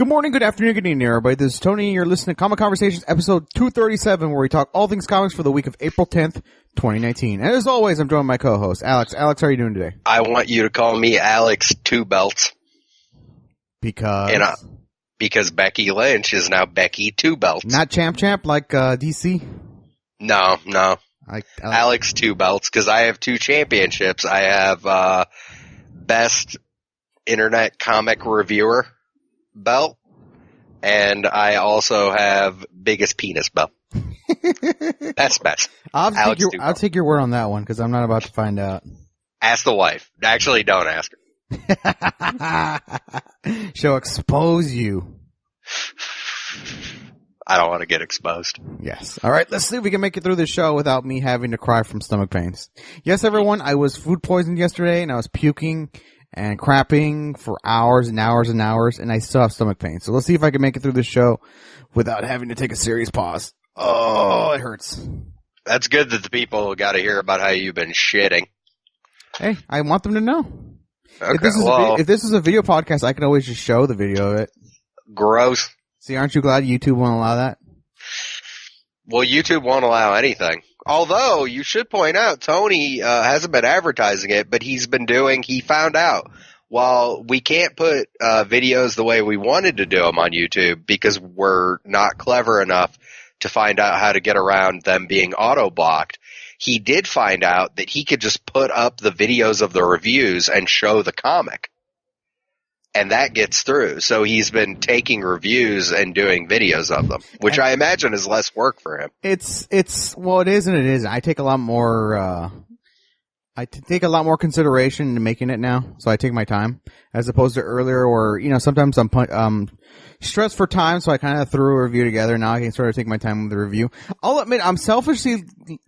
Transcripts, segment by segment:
Good morning, good afternoon, good evening, everybody. This is Tony, and you're listening to Comic Conversations, episode 237, where we talk all things comics for the week of April 10th, 2019. And as always, I'm joined by my co-host, Alex. Alex, how are you doing today? I want you to call me Alex Two Belts. Because Becky Lynch is now Becky Two Belts. Not Champ like DC? No. Alex Two Belts, because I have two championships. I have Best Internet Comic Reviewer belt, and I also have Biggest Penis belt. Best. I'll take your word on that one, because I'm not about to find out. Ask the wife. Actually, don't ask her. She'll expose you. I don't want to get exposed. Yes. All right, let's see if we can make it through the show without me having to cry from stomach pains. Yes, everyone, I was food poisoned yesterday, and I was puking and crapping for hours and hours and hours, and I still have stomach pain. So let's see if I can make it through this show without having to take a serious pause. Oh, it hurts. That's good that the people got to hear about how you've been shitting. Hey, I want them to know. Okay, if this is a video podcast, I can always just show the video of it. Gross. See, aren't you glad YouTube won't allow that? Well, YouTube won't allow anything. Although, you should point out, Tony hasn't been advertising it, but he found out, while we can't put videos the way we wanted to do them on YouTube because we're not clever enough to find out how to get around them being auto-blocked, he did find out that he could just put up the videos of the reviews and show the comic. And that gets through. So he's been taking reviews and doing videos of them, which I imagine is less work for him. Well, it is and it isn't. I take a lot more, take a lot more consideration in making it now. So I take my time as opposed to earlier where, sometimes I'm stressed for time. So I kind of threw a review together. Now I can sort of take my time with the review. I'll admit I'm selfishly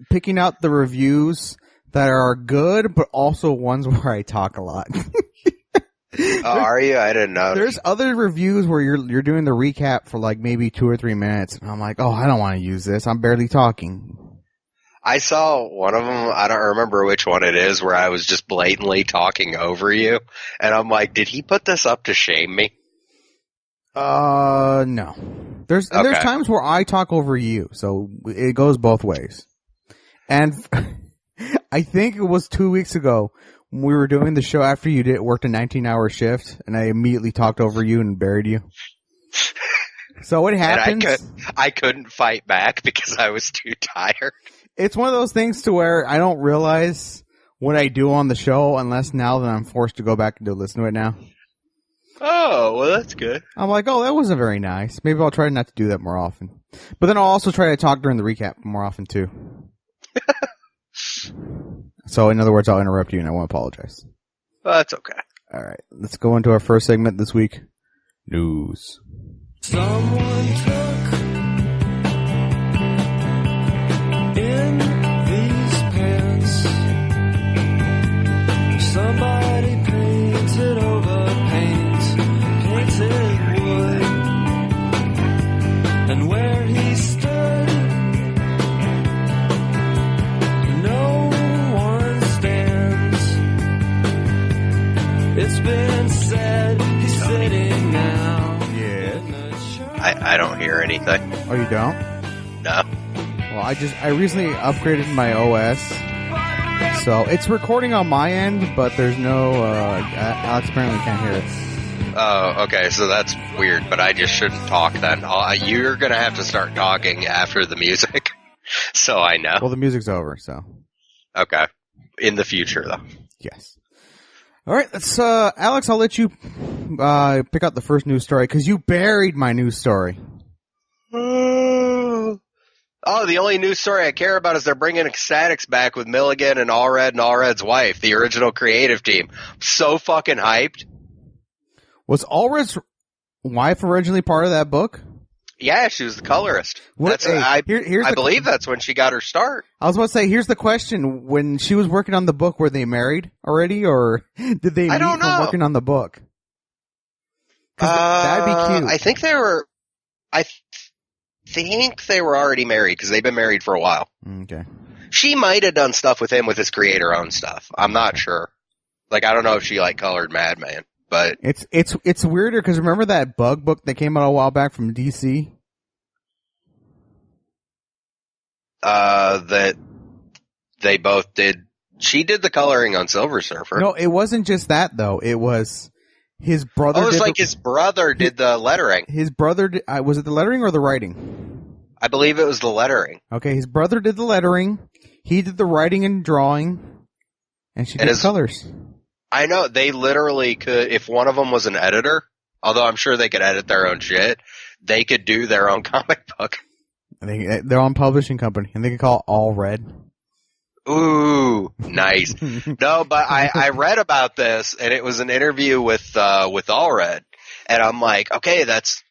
picking out the reviews that are good, but also ones where I talk a lot. Oh, are you? I didn't know. There's other reviews where you're doing the recap for like maybe 2 or 3 minutes. And I'm like, oh, I don't want to use this. I'm barely talking. I saw one of them. I don't remember which one it is where I was just blatantly talking over you. And I'm like, did he put this up to shame me? No. There's times where I talk over you. So it goes both ways. And I think it was 2 weeks ago. We were doing the show after you worked a 19-hour shift, and I immediately talked over you and buried you. So what happens? I couldn't fight back because I was too tired. It's one of those things to where I don't realize what I do on the show unless now that I'm forced to go back and listen to it now. Oh, well, that's good. I'm like, oh, that wasn't very nice. Maybe I'll try not to do that more often. But then I'll also try to talk during the recap more often, too. So, in other words, I'll interrupt you, and I won't apologize. Well, that's okay. All right, let's go into our first segment this week. News. Someone took in these pants. Somebody painted over painted wood. And where he stood, it's been said he's sitting now. Yeah. I don't hear anything. Oh, you don't? No. Well, I recently upgraded my OS. So it's recording on my end, but there's no, Alex apparently can't hear it. Oh, okay, so that's weird, but I just shouldn't talk then. You're gonna have to start talking after the music, so I know. Well, the music's over, so. Okay. In the future, though. Yes. All right, let's, Alex, I'll let you, pick out the first news story, because you buried my news story. Oh, the only news story I care about is they're bringing Ecstatics back with Milligan and Allred and Allred's wife, the original creative team. So fucking hyped. Was Allred's wife originally part of that book? Yeah, she was the colorist. I believe that's when she got her start. I was about to say, here's the question. When she was working on the book, were they married already, or did they meet from working on the book? That'd be cute. I think they were... I think they were already married, because they've been married for a while. Okay. She might have done stuff with him with his creator-owned stuff. I'm not sure. Like, I don't know if she, colored Madman. but It's weirder because remember that Bug book that came out a while back from DC? that they both did. She did the coloring on Silver Surfer. No, it wasn't just that though. It was his brother. Oh, it was did like his brother did the lettering. his brother. Was it the lettering or the writing? I believe it was the lettering. Okay, his brother did the lettering. He did the writing and drawing, and she did his- colors. I know they literally could, if one of them was an editor, although I'm sure they could edit their own shit, they could do their own comic book. They're on publishing company, and they can call it All Red. Ooh, nice. No, but I read about this, and it was an interview with Allred, and I'm like, okay, that's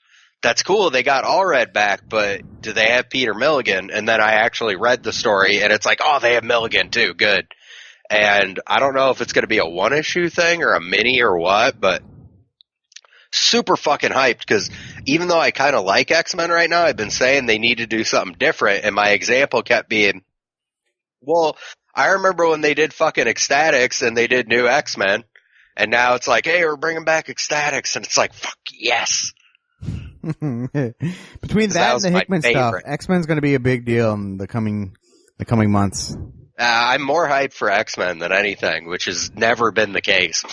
cool. They got Allred back, but do they have Peter Milligan? And then I actually read the story, and it's like, oh, they have Milligan too. Good. And I don't know if it's going to be a one-issue thing or a mini or what, but super fucking hyped because even though I kind of like X-Men right now, I've been saying they need to do something different, and my example kept being, well, I remember when they did fucking Ecstatics and they did New X-Men, and now it's like, hey, we're bringing back Ecstatics, and it's like, fuck yes. Between That that and was the my Hickman stuff, favorite. X-Men's going to be a big deal in the coming months. I'm more hyped for X-Men than anything, which has never been the case.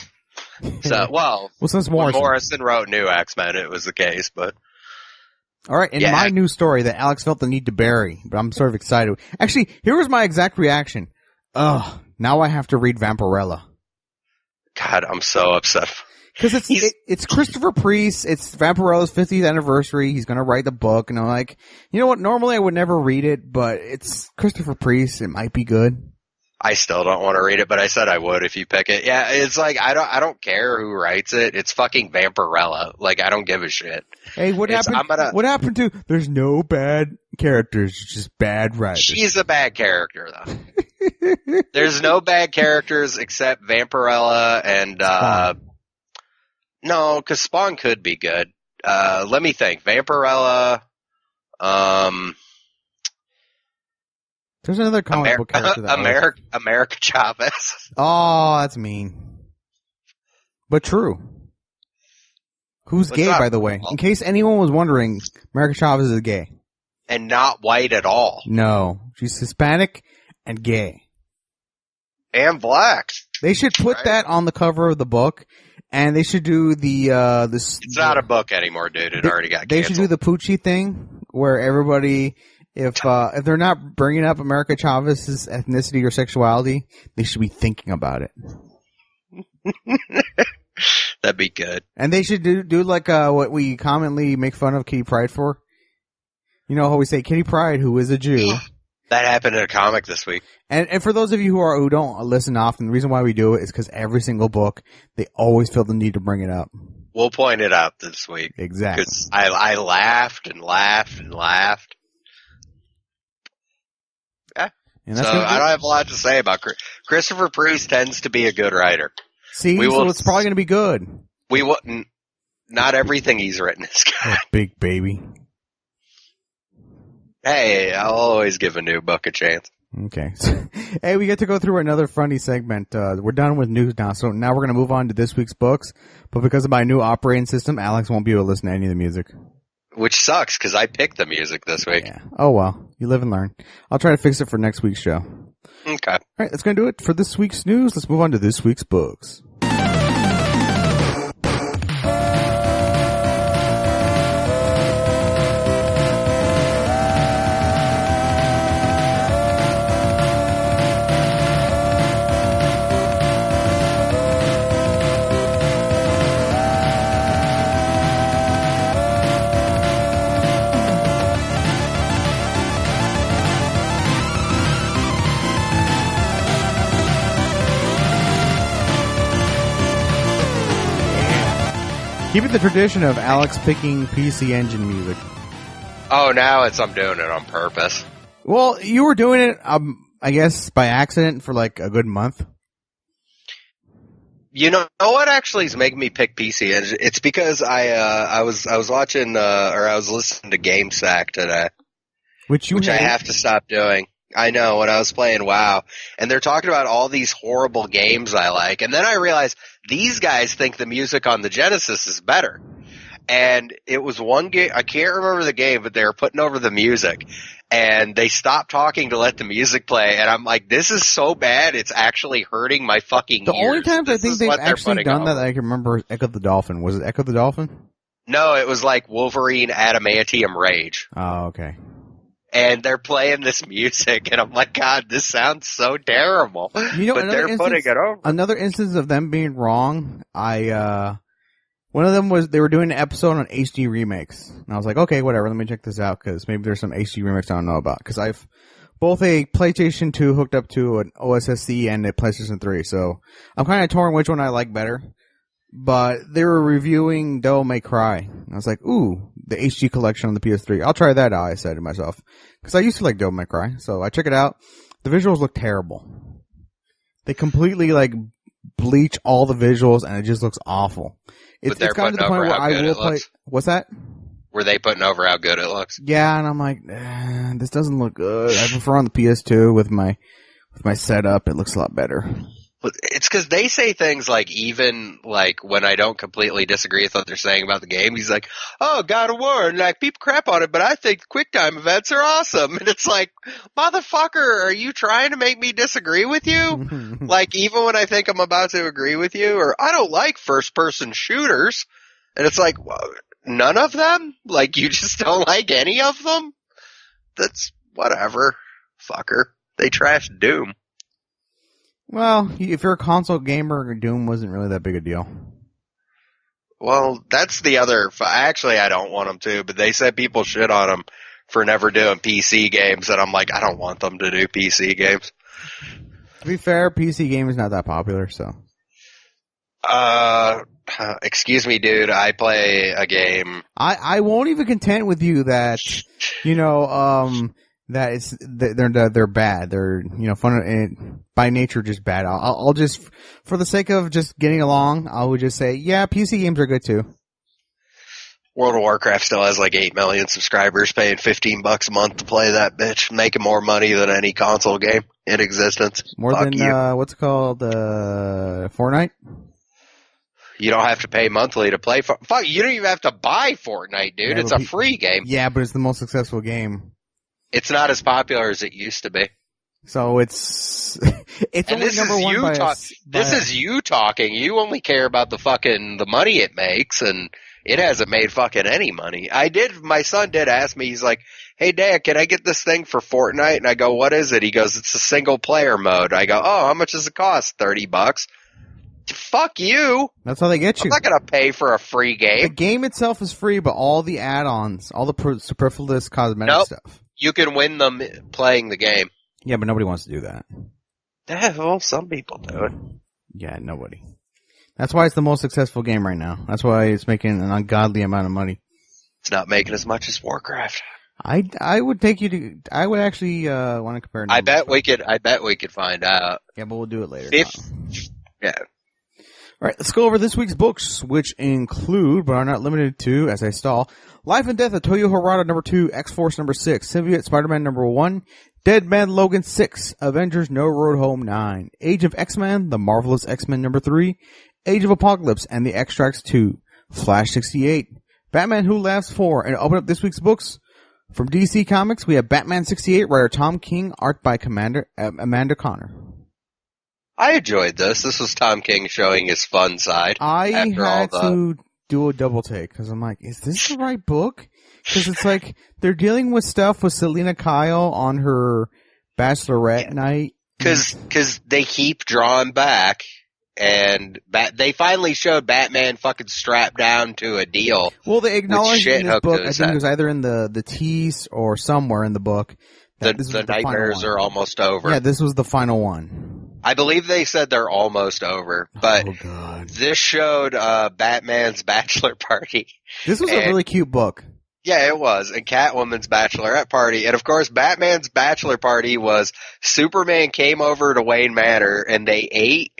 So, well, Since when Morrison. Morrison wrote New X-Men, it was the case, but All right, in Yeah. my new story that Alex felt the need to bury, but I'm sort of excited. Actually, here was my exact reaction. Ugh, now I have to read Vampirella. God, I'm so upset. Because it's Christopher Priest, it's Vampirella's 50th anniversary, he's gonna write the book, and I'm like, you know what, normally I would never read it, but it's Christopher Priest, it might be good. I still don't want to read it, but I said I would if you pick it. Yeah, it's like, I don't care who writes it. It's fucking Vampirella. Like, I don't give a shit. Hey, what It's- happened? I'm gonna- What happened to? There's no bad characters, just bad writers. She's a bad character, though. There's no bad characters except Vampirella and, no, because Spawn could be good. Let me think. Vampirella, There's another comic book character that America Chavez. Oh, that's mean, but true. Who's What's gay, up? by the way? In case anyone was wondering, America Chavez is gay. And not white at all. No, she's Hispanic and gay. And black. They should put Right. that on the cover of the book, and they should do the It's not a book anymore, dude. It already got They canceled. should do the Poochie thing where everybody, if they're not bringing up America Chavez's ethnicity or sexuality, they should be thinking about it. That'd be good. And they should do like what we commonly make fun of Kitty Pryde for. You know how we say Kitty Pryde, who is a Jew. That happened in a comic this week. And for those of you who don't listen often, the reason why we do it is because every single book, they always feel the need to bring it up. We'll point it out this week. Exactly. Because I laughed and laughed and laughed. And So that's gonna be- I don't have a lot to say about Christopher Priest tends to be a good writer. See, we so will- it's probably going to be good. We wouldn't. Not everything he's written is good. Oh, big baby. Hey, I'll always give a new book a chance. Okay. Hey, we get to go through another funny segment. We're done with news now, so now we're going to move on to this week's books. But because of my new operating system, Alex won't be able to listen to any of the music. Which sucks, because I picked the music this week. Yeah. Oh, well. You live and learn. I'll try to fix it for next week's show. Okay. All right, that's going to do it for this week's news. Let's move on to this week's books. Keeping the tradition of Alex picking PC Engine music. Oh, now I'm doing it on purpose. Well, you were doing it, I guess, by accident for like a good month. You know what actually is making me pick PC Engine? It's because I was watching or I was listening to GameSack today, Which which I hate. have to stop doing. I know, when I was playing WoW, and they're talking about all these horrible games I like, and then I realized these guys think the music on the Genesis is better. And it was one game, I can't remember the game, but they were putting over the music, and they stopped talking to let the music play, and I'm like, this is so bad, it's actually hurting my fucking The ears. only times I This think is they've what they're actually putting done that over. I can remember is Echo the Dolphin. Was it Echo the Dolphin? No, it was like Wolverine Adamantium Rage. Oh, okay. And they're playing this music, and I'm like, God, this sounds so terrible. You know, but another they're putting instance- it over. Another instance of them being wrong, one of them was they were doing an episode on HD remakes. And I was like, okay, whatever, let me check this out, because maybe there's some HD remakes I don't know about. Because I've both a PlayStation 2 hooked up to an OSSC and a PlayStation 3, so I'm kind of torn which one I like better. But they were reviewing Devil May Cry. And I was like, ooh, the HD collection on the PS3. I'll try that out, I said to myself. Because I used to like Devil May Cry. So I check it out. The visuals look terrible. They completely like bleach all the visuals and it just looks awful. But they're It's gotten to the putting point over where how I good will it play. looks. What's that? Were they putting over how good it looks? Yeah, and I'm like, this doesn't look good. I prefer on the PS2 with my setup. It looks a lot better. But it's because they say things like, even like when I don't completely disagree with what they're saying about the game, he's like, oh, God of War, and like people crap on it, but I think QuickTime events are awesome. And it's like, motherfucker, are you trying to make me disagree with you? Like, even when I think I'm about to agree with you, or I don't like first person shooters. And it's like, well, none of them? Like, you just don't like any of them? That's whatever. Fucker. They trashed Doom. Well, if you're a console gamer, Doom wasn't really that big a deal. Well, that's the other. Actually, I don't want them to, but they said people shit on them for never doing PC games, and I'm like, I don't want them to do PC games. To be fair, PC game is not that popular, so. Excuse me, dude. I play a game. I won't even contend with you that, that they're bad. They're, fun, by nature just bad. I'll just, for the sake of just getting along, I would just say, yeah, PC games are good too. World of Warcraft still has like 8 million subscribers paying $15 a month to play that bitch, making more money than any console game in existence. More Fuck than, you. what's it called, Fortnite? You don't have to pay monthly to play. Fuck, you don't even have to buy Fortnite, dude. Yeah, It's but a free game. Yeah, but it's the most successful game. It's not as popular as it used to be. So it's And only this number is one you by talk. This is you talking. You only care about the money it makes, and it hasn't made fucking any money. My son did ask me, he's like, hey Dad, can I get this thing for Fortnite? And I go, what is it? He goes, it's a single player mode. I go, oh, how much does it cost? $30. Fuck you. That's how they get I'm you. not gonna pay for a free The game. game itself is free, but all the add-ons, all the superfluous cosmetic Nope. stuff. You can win them playing the game. Yeah, but nobody wants to do that. Yeah, well, some people do it. Yeah, nobody. That's why it's the most successful game right now. That's why it's making an ungodly amount of money. It's not making as much as Warcraft. I would take you to. I would actually want to compare. I bet numbers. we could find out. Yeah, but we'll do it later. Yeah. All right, let's go over this week's books, which include, but are not limited to, as I stall, Life and Death of Toyo Harada number 2, X-Force number 6, Symbiote Spider-Man number 1, Dead Man Logan 6, Avengers No Road Home 9, Age of X-Men, The Marvelous X-Men number 3, Age of Apocalypse and the Extracts 2, Flash 68, Batman Who Laughs 4, and open up this week's books. From DC Comics, we have Batman 68, writer Tom King, art by Amanda Connor. I enjoyed this. This was Tom King showing his fun side. I After all had to do a double take because I'm like, is this the right book? Because it's like they're dealing with stuff with Selena Kyle on her bachelorette night. Because they keep drawing back, and they finally showed Batman fucking strapped down to a deal. Well, they acknowledged shit in this hooked book, to I his think it head. was either in the tease or somewhere in the book. that this The was final nightmares one. are almost over. Yeah, this was the final one. I believe they said they're almost over, but Oh, God. this showed Batman's bachelor party. This was a And- really cute book. Yeah, it was. And Catwoman's bachelorette party. And of course, Batman's bachelor party was Superman came over to Wayne Manor and they ate,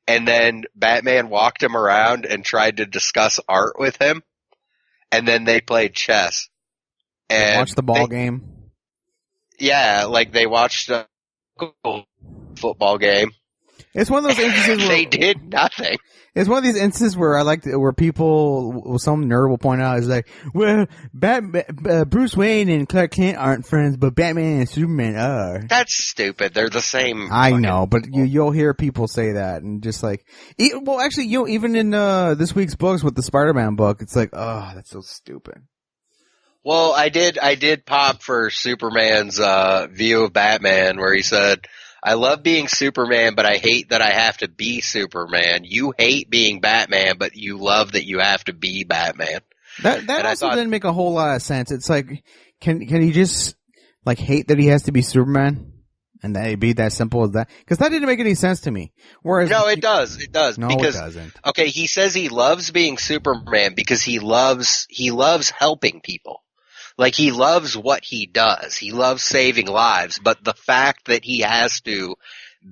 and then Batman walked him around and tried to discuss art with him. And then they played chess. And Watch the ball game. Yeah, like they watched a football game. It's one of those instances where They did nothing. it's one of these instances where where people, some nerd will point out, is like, well, Bruce Wayne and Clark Kent aren't friends, but Batman and Superman are. That's stupid. They're the same. I fucking know, but people. you'll hear people say that, and just like, well, actually, even in this week's books with the Spider-Man book, it's like, oh, that's so stupid. Well, I did pop for Superman's view of Batman, where he said, "I love being Superman, but I hate that I have to be Superman. You hate being Batman, but you love that you have to be Batman." That And I also thought- didn't make a whole lot of sense. It's like, can he just like hate that he has to be Superman, and that it be that simple as that? Because that didn't make any sense to me. Whereas, No, it does. It does. No, because it doesn't. okay, he says he loves being Superman because he loves helping people. Like, he loves what he does. He loves saving lives, but the fact that he has to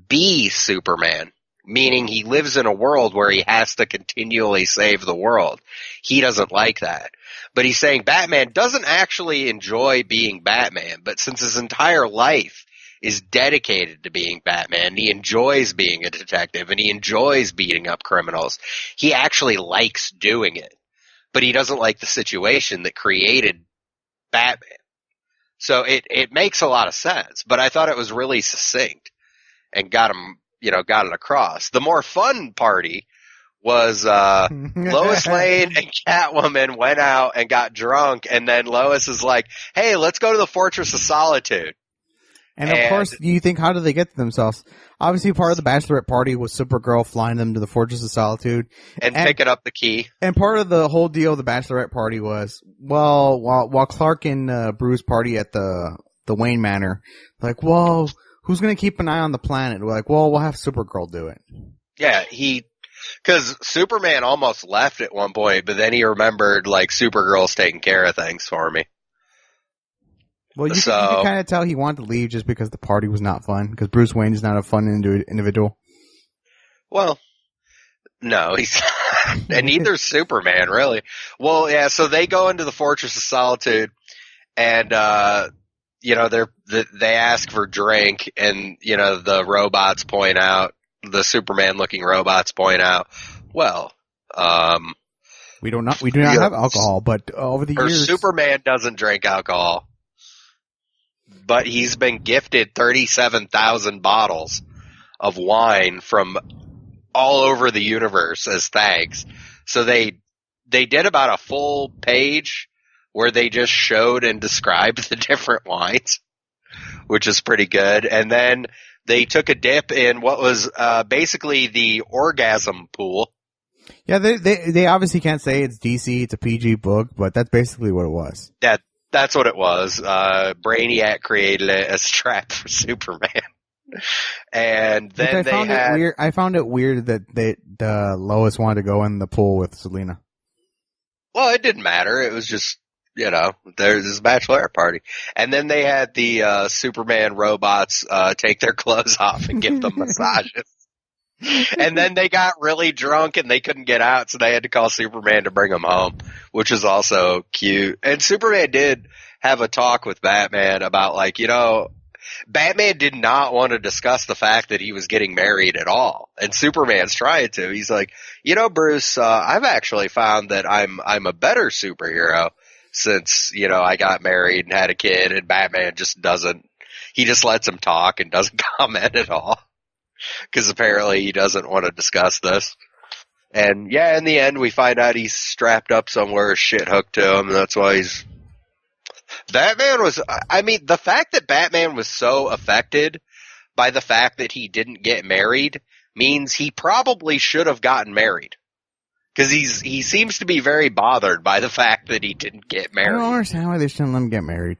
be Superman, meaning he lives in a world where he has to continually save the world, he doesn't like that. But he's saying Batman doesn't actually enjoy being Batman, but since his entire life is dedicated to being Batman, he enjoys being a detective, and he enjoys beating up criminals. He actually likes doing it, but he doesn't like the situation that created Batman. So it makes a lot of sense, but I thought it was really succinct and got it across. The more fun party was Lois Lane and Catwoman went out and got drunk, and then Lois is like, "Hey, let's go to the Fortress of Solitude." And of course, you think, how do they get to themselves? Obviously, part of the bachelorette party was Supergirl flying them to the Fortress of Solitude. And picking up the key. And part of the whole deal of the bachelorette party was, well, while Clark and Bruce party at the Wayne Manor, like, well, who's going to keep an eye on the planet? We're like, well, we'll have Supergirl do it. Yeah, because Superman almost left at one point, but then he remembered, like, Supergirl's taking care of things for me. Well, you can kind of tell he wanted to leave just because the party was not fun, because Bruce Wayne is not a fun individual. Well, no, he's not. And neither's Superman, really. Well, yeah, so they go into the Fortress of Solitude, and, they ask for drink, and, the robots point out, the Superman-looking robots point out, well, we do not have alcohol, but over the years... Superman doesn't drink alcohol. But he's been gifted 37,000 bottles of wine from all over the universe as thanks. So they did about a full page where they just showed and described the different wines, which is pretty good. And then they took a dip in what was basically the orgasm pool. Yeah, they obviously can't say it's DC, it's a PG book, but that's basically what it was. That's what it was. Brainiac created it as a trap for Superman. And then I found it weird that Lois wanted to go in the pool with Selena. Well, it didn't matter. It was just, there's this bachelorette party. And then they had the Superman robots take their clothes off and give them massages. And then they got really drunk and they couldn't get out, so they had to call Superman to bring them home, which is also cute. And Superman did have a talk with Batman about, like, Batman did not want to discuss the fact that he was getting married at all. And Superman's trying to. He's like, Bruce, I've actually found that I'm a better superhero since, I got married and had a kid, and Batman just he just lets him talk and doesn't comment at all. Because apparently he doesn't want to discuss this. And yeah, in the end we find out he's strapped up somewhere, shit hooked to him, and that's why the fact that Batman was so affected by the fact that he didn't get married means he probably should have gotten married. Because he seems to be very bothered by the fact that he didn't get married. I don't understand why they shouldn't let him get married.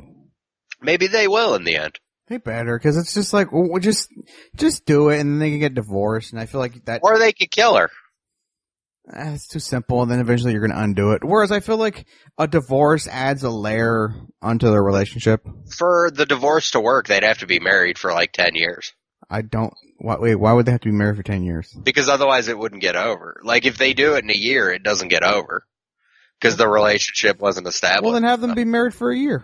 Maybe they will in the end. They better, because it's just like, well, just do it, and then they can get divorced, and I feel like that... Or they could kill her. It's too simple, and then eventually you're going to undo it. Whereas I feel like a divorce adds a layer onto their relationship. For the divorce to work, they'd have to be married for like 10 years. Why would they have to be married for 10 years? Because otherwise it wouldn't get over. Like, if they do it in a year, it doesn't get over. Because the relationship wasn't established. Well, then have them be married for a year.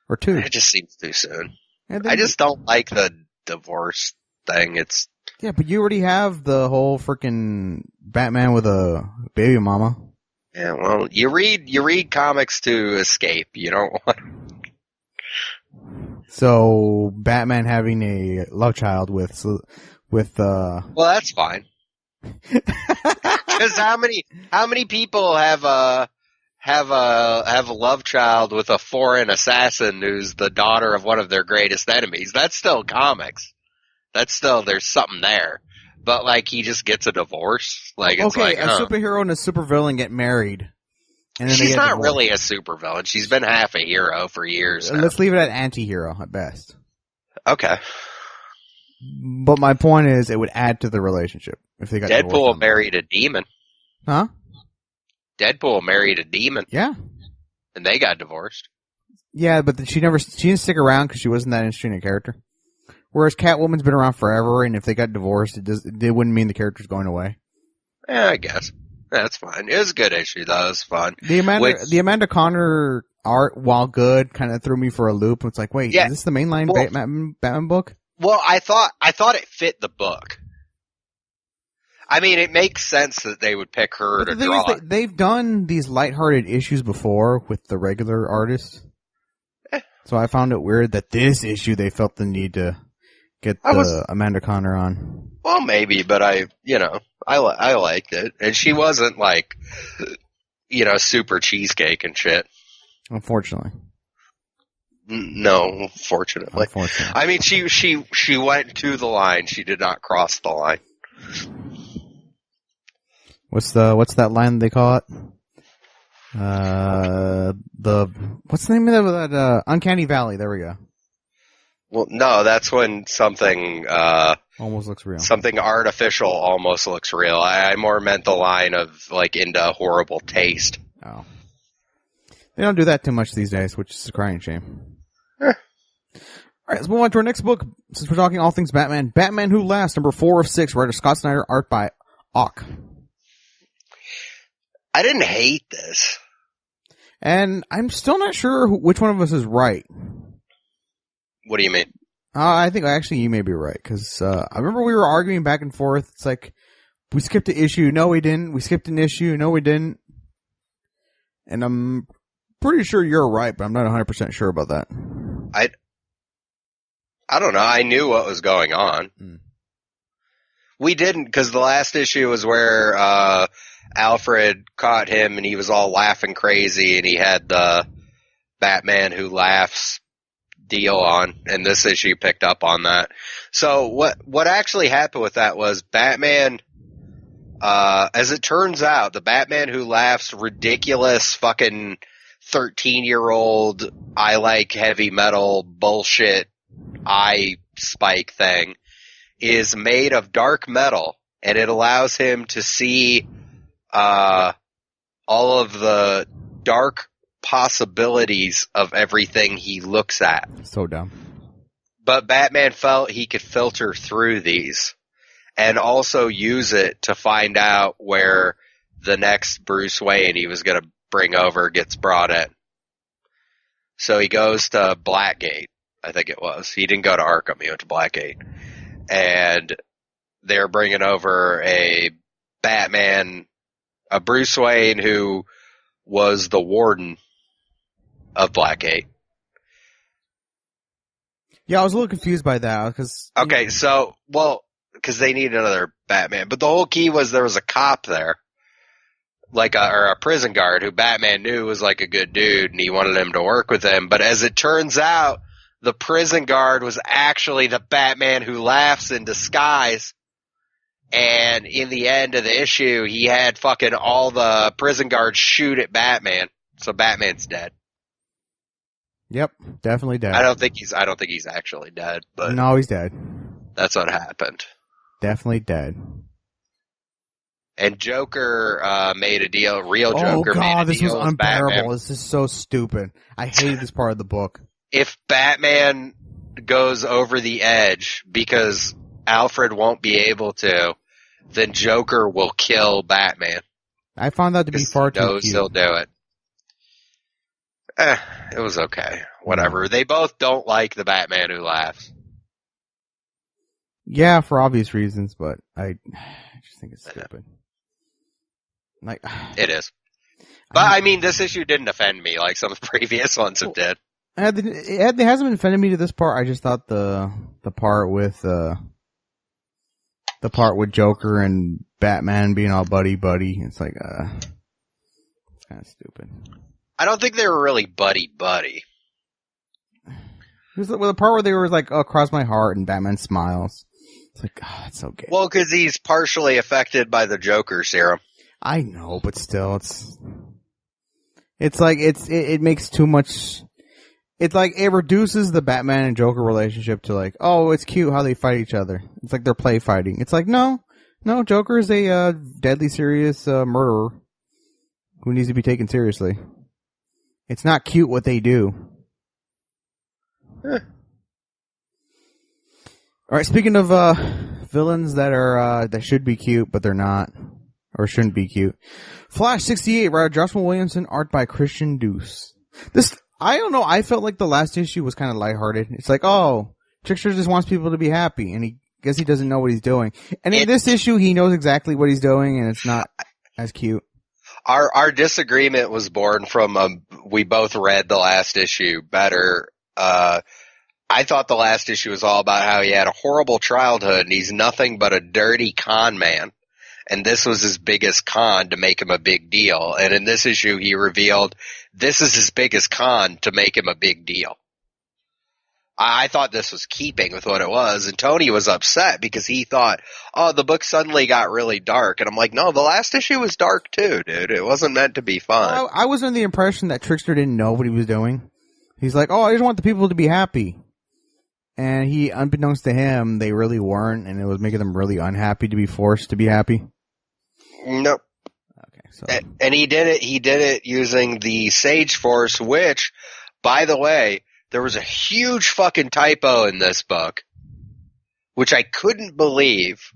or 2. It just seems too soon. And then, I just don't like the divorce thing. It's yeah, but you already have the whole freaking Batman with a baby mama. yeah. Well, you read comics to escape. You don't want. So Batman having a love child with Well, that's fine. Because how many people have a love child with a foreign assassin who's the daughter of one of their greatest enemies? That's still comics. That's still, there's something there. But like, he just gets a divorce. Like, it's okay, like, a superhero and a supervillain get married. And then they she's get not divorced. really a supervillain. She's been half a hero for years now. Let's leave it at anti-hero at best. Okay. But my point is, it would add to the relationship if they got divorced Deadpool on that. married a demon. Huh? Deadpool married a demon, Yeah. and they got divorced. Yeah, but she didn't stick around because she wasn't that interesting a character. Whereas Catwoman's been around forever, and if they got divorced, it wouldn't mean the character's going away. Yeah, I guess. That's fine. It was a good issue, though. It was fun. The Amanda Connor art, while good, kind of threw me for a loop. It's like, wait, Yeah. is this the mainline Well- Batman book? Well, I thought it fit the book. I mean, it makes sense that they would pick her But to the thing draw. is, they've done these lighthearted issues before with the regular artists. So I found it weird that this issue they felt the need to get Amanda Connor on. Well, maybe, but I liked it, and she wasn't like, super cheesecake and shit. Unfortunately. No, fortunately. Unfortunately. I mean, she went to the line. She did not cross the line. What's that line they call it? What's the name of that? Uncanny Valley. There we go. Well, no, that's when something Almost looks real. something artificial almost looks real. I more meant the line of like into horrible taste. Oh. They don't do that too much these days, which is a crying shame. Eh. Alright, let's move on to our next book. Since we're talking all things Batman. Batman Who Laughs, number 4 of 6, writer Scott Snyder, art by Ock. I didn't hate this. And I'm still not sure which one of us is right. What do you mean? I think actually you may be right, because I remember we were arguing back and forth. It's like, we skipped an issue, no we didn't. We skipped an issue, no we didn't. And I'm pretty sure you're right, but I'm not 100% sure about that. I don't know. I knew what was going on. Hmm. We didn't, because the last issue was where Alfred caught him and he was all laughing crazy and he had the Batman Who Laughs deal on, and this issue picked up on that. So what actually happened with that was Batman, as it turns out, the Batman Who Laughs ridiculous fucking 13-year-old I like heavy metal bullshit eye spike thing is made of dark metal, and it allows him to see all of the dark possibilities of everything he looks at. So dumb. But Batman felt he could filter through these and also use it to find out where the next Bruce Wayne he was going to bring over gets brought in. So he goes to Blackgate, I think it was. He didn't go to Arkham, he went to Blackgate. And they're bringing over a Batman, a Bruce Wayne who was the warden of Blackgate. Yeah, I was a little confused by that, because... Okay, so, well, because they need another Batman. But the whole key was there was a cop there, like or a prison guard who Batman knew was like a good dude, and he wanted him to work with him. But as it turns out, the prison guard was actually the Batman Who Laughs in disguise. And in the end of the issue, he had fucking all the prison guards shoot at Batman. So Batman's dead. Yep, definitely dead. I don't think he's actually dead, but No, he's dead. that's what happened. Definitely dead. And Joker made a deal. Real Oh Joker made a god, this was deal with unbearable. Batman. This is so stupid. I hated this part of the book. If Batman goes over the edge because Alfred won't be able to, then Joker will kill Batman. I found that to be far He too knows cute. he'll do it. It was okay. Whatever. They both don't like the Batman who laughs. Yeah, for obvious reasons, but I just think it's stupid. Like, It is. But, I mean, this issue didn't offend me like some of the previous ones have did. it hasn't been offended me to this part. I just thought the part with Joker and Batman being all buddy, it's like, it's kind of stupid. I don't think they were really buddy. There's the part where they were like, "Oh, cross my heart," and Batman smiles. It's like, oh, that's so gay. Well, because he's partially affected by the Joker serum. I know, but still, it's like it makes too much. It's like it reduces the Batman and Joker relationship to like, oh, it's cute how they fight each other. It's like they're play fighting. It's like no, Joker is a deadly serious murderer who needs to be taken seriously. It's not cute what they do. All right, speaking of villains that are that should be cute but they're not, or shouldn't be cute. Flash 68, writer Joshua Williamson, art by Christian Deuce. This, I don't know, I felt like the last issue was kind of lighthearted. It's like, oh, Trickster just wants people to be happy, and he doesn't know what he's doing. And in this issue, he knows exactly what he's doing, and it's not as cute. Our disagreement was born from we both read the last issue better. I thought the last issue was all about how he had a horrible childhood and he's nothing but a dirty con man. And this was his biggest con to make him a big deal. And in this issue, he revealed this is his biggest con to make him a big deal. I thought this was keeping with what it was. And Tony was upset because he thought, oh, the book suddenly got really dark. And I'm like, no, the last issue was dark too, dude. It wasn't meant to be fun. Well, I was under the impression that Trickster didn't know what he was doing. He's like, oh, I just want the people to be happy. And he, unbeknownst to him, they really weren't, and it was making them really unhappy to be forced to be happy. Nope. Okay, so and he did it using the Sage Force, which, by the way, there was a huge fucking typo in this book, which I couldn't believe.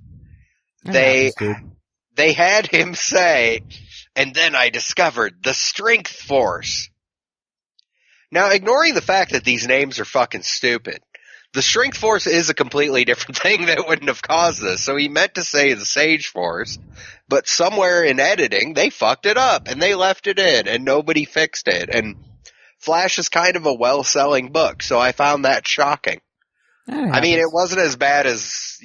They had him say, and then I discovered the Strength Force. Now, ignoring the fact that these names are fucking stupid, the Strength Force is a completely different thing that wouldn't have caused this. So he meant to say the Sage Force, but somewhere in editing, they fucked it up, and they left it in, and nobody fixed it. And Flash is kind of a well-selling book, so I found that shocking. I mean, it wasn't as bad as,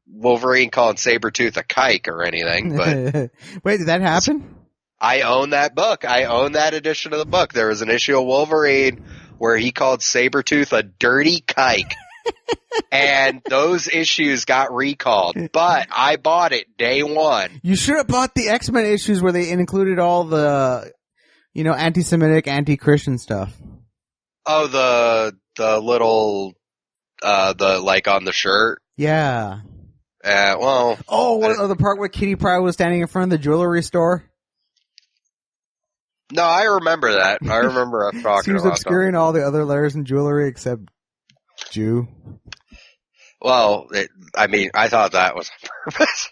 Wolverine calling Sabretooth a kike or anything, but... Wait, did that happen? I own that book. I own that edition of the book. There was an issue of Wolverine where he called Sabretooth a dirty kike. And those issues got recalled. But I bought it day one. You should have bought the X-Men issues where they included all the, anti-Semitic, anti-Christian stuff. Oh, the little, on the shirt? Yeah. Well. Oh, the part where Kitty Pryde was standing in front of the jewelry store? No, I remember that. I remember us talking about that. She was obscuring all the other letters in jewelry except Jew. Well, I thought that was on purpose.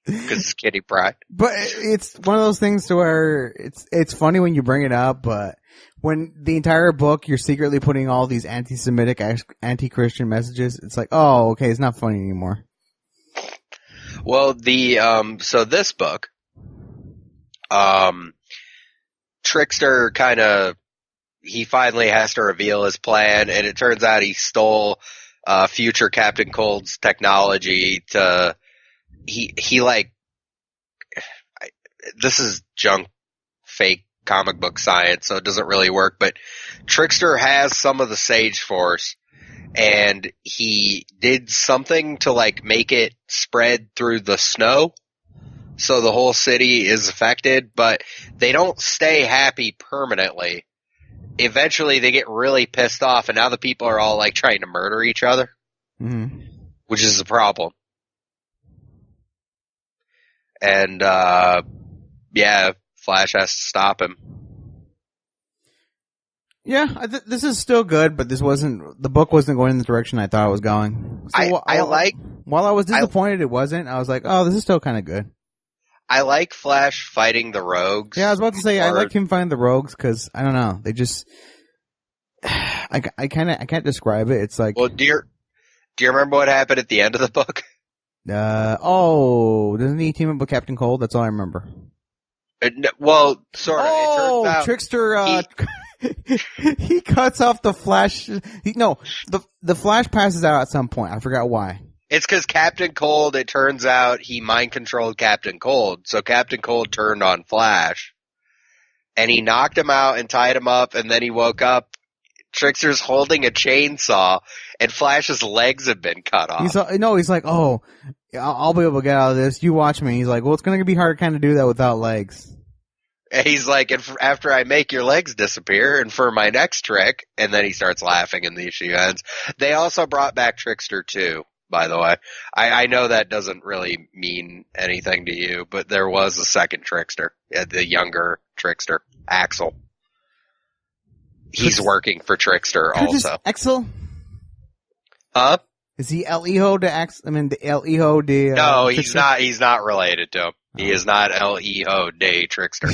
Because it's Kitty Pryde. But it's one of those things to where it's funny when you bring it up, but when the entire book you're secretly putting all these anti-Semitic, anti-Christian messages, it's like, oh, okay, it's not funny anymore. Well, so this book, Trickster he finally has to reveal his plan, and it turns out he stole future Captain Cold's technology to this is junk fake comic book science, so it doesn't really work, but Trickster has some of the Sage Force, and he did something to make it spread through the snow. So the whole city is affected, but they don't stay happy permanently. Eventually they get really pissed off, and now the people are all trying to murder each other, which is a problem. And, Flash has to stop him. Yeah, this is still good, but the book wasn't going in the direction I thought it was going. So while I was disappointed it wasn't, I was like, oh, this is still kind of good. I like Flash fighting the rogues. Yeah, I was about to say I Or- like him find the rogues because I don't know, they just I can't describe it. It's like Well, do you remember what happened at the end of the book? doesn't he team up with Captain Cold? That's all I remember. Well, sort of. It Oh, turns out Trickster! He cuts off the Flash. The Flash passes out at some point. I forgot why. it's because Captain Cold, it turns out he mind controlled Captain Cold. So Captain Cold turned on Flash. And he knocked him out and tied him up, and then he woke up. Trickster's holding a chainsaw, and Flash's legs have been cut off. He's like, oh, I'll be able to get out of this. You watch me. He's like, well, it's going to be hard to kind of do that without legs. And he's like, after I make your legs disappear, and for my next trick, and then he starts laughing, and the issue ends. They also brought back Trickster too, by the way. I know that doesn't really mean anything to you, but there was a second Trickster, the younger Trickster, Axel. He's working for Trickster also. Axel? Huh? Is he El Hijo de Axel? I mean, the El Hijo de... No, he's Trickster? not. He's not related to him. He is not El Hijo de Trickster.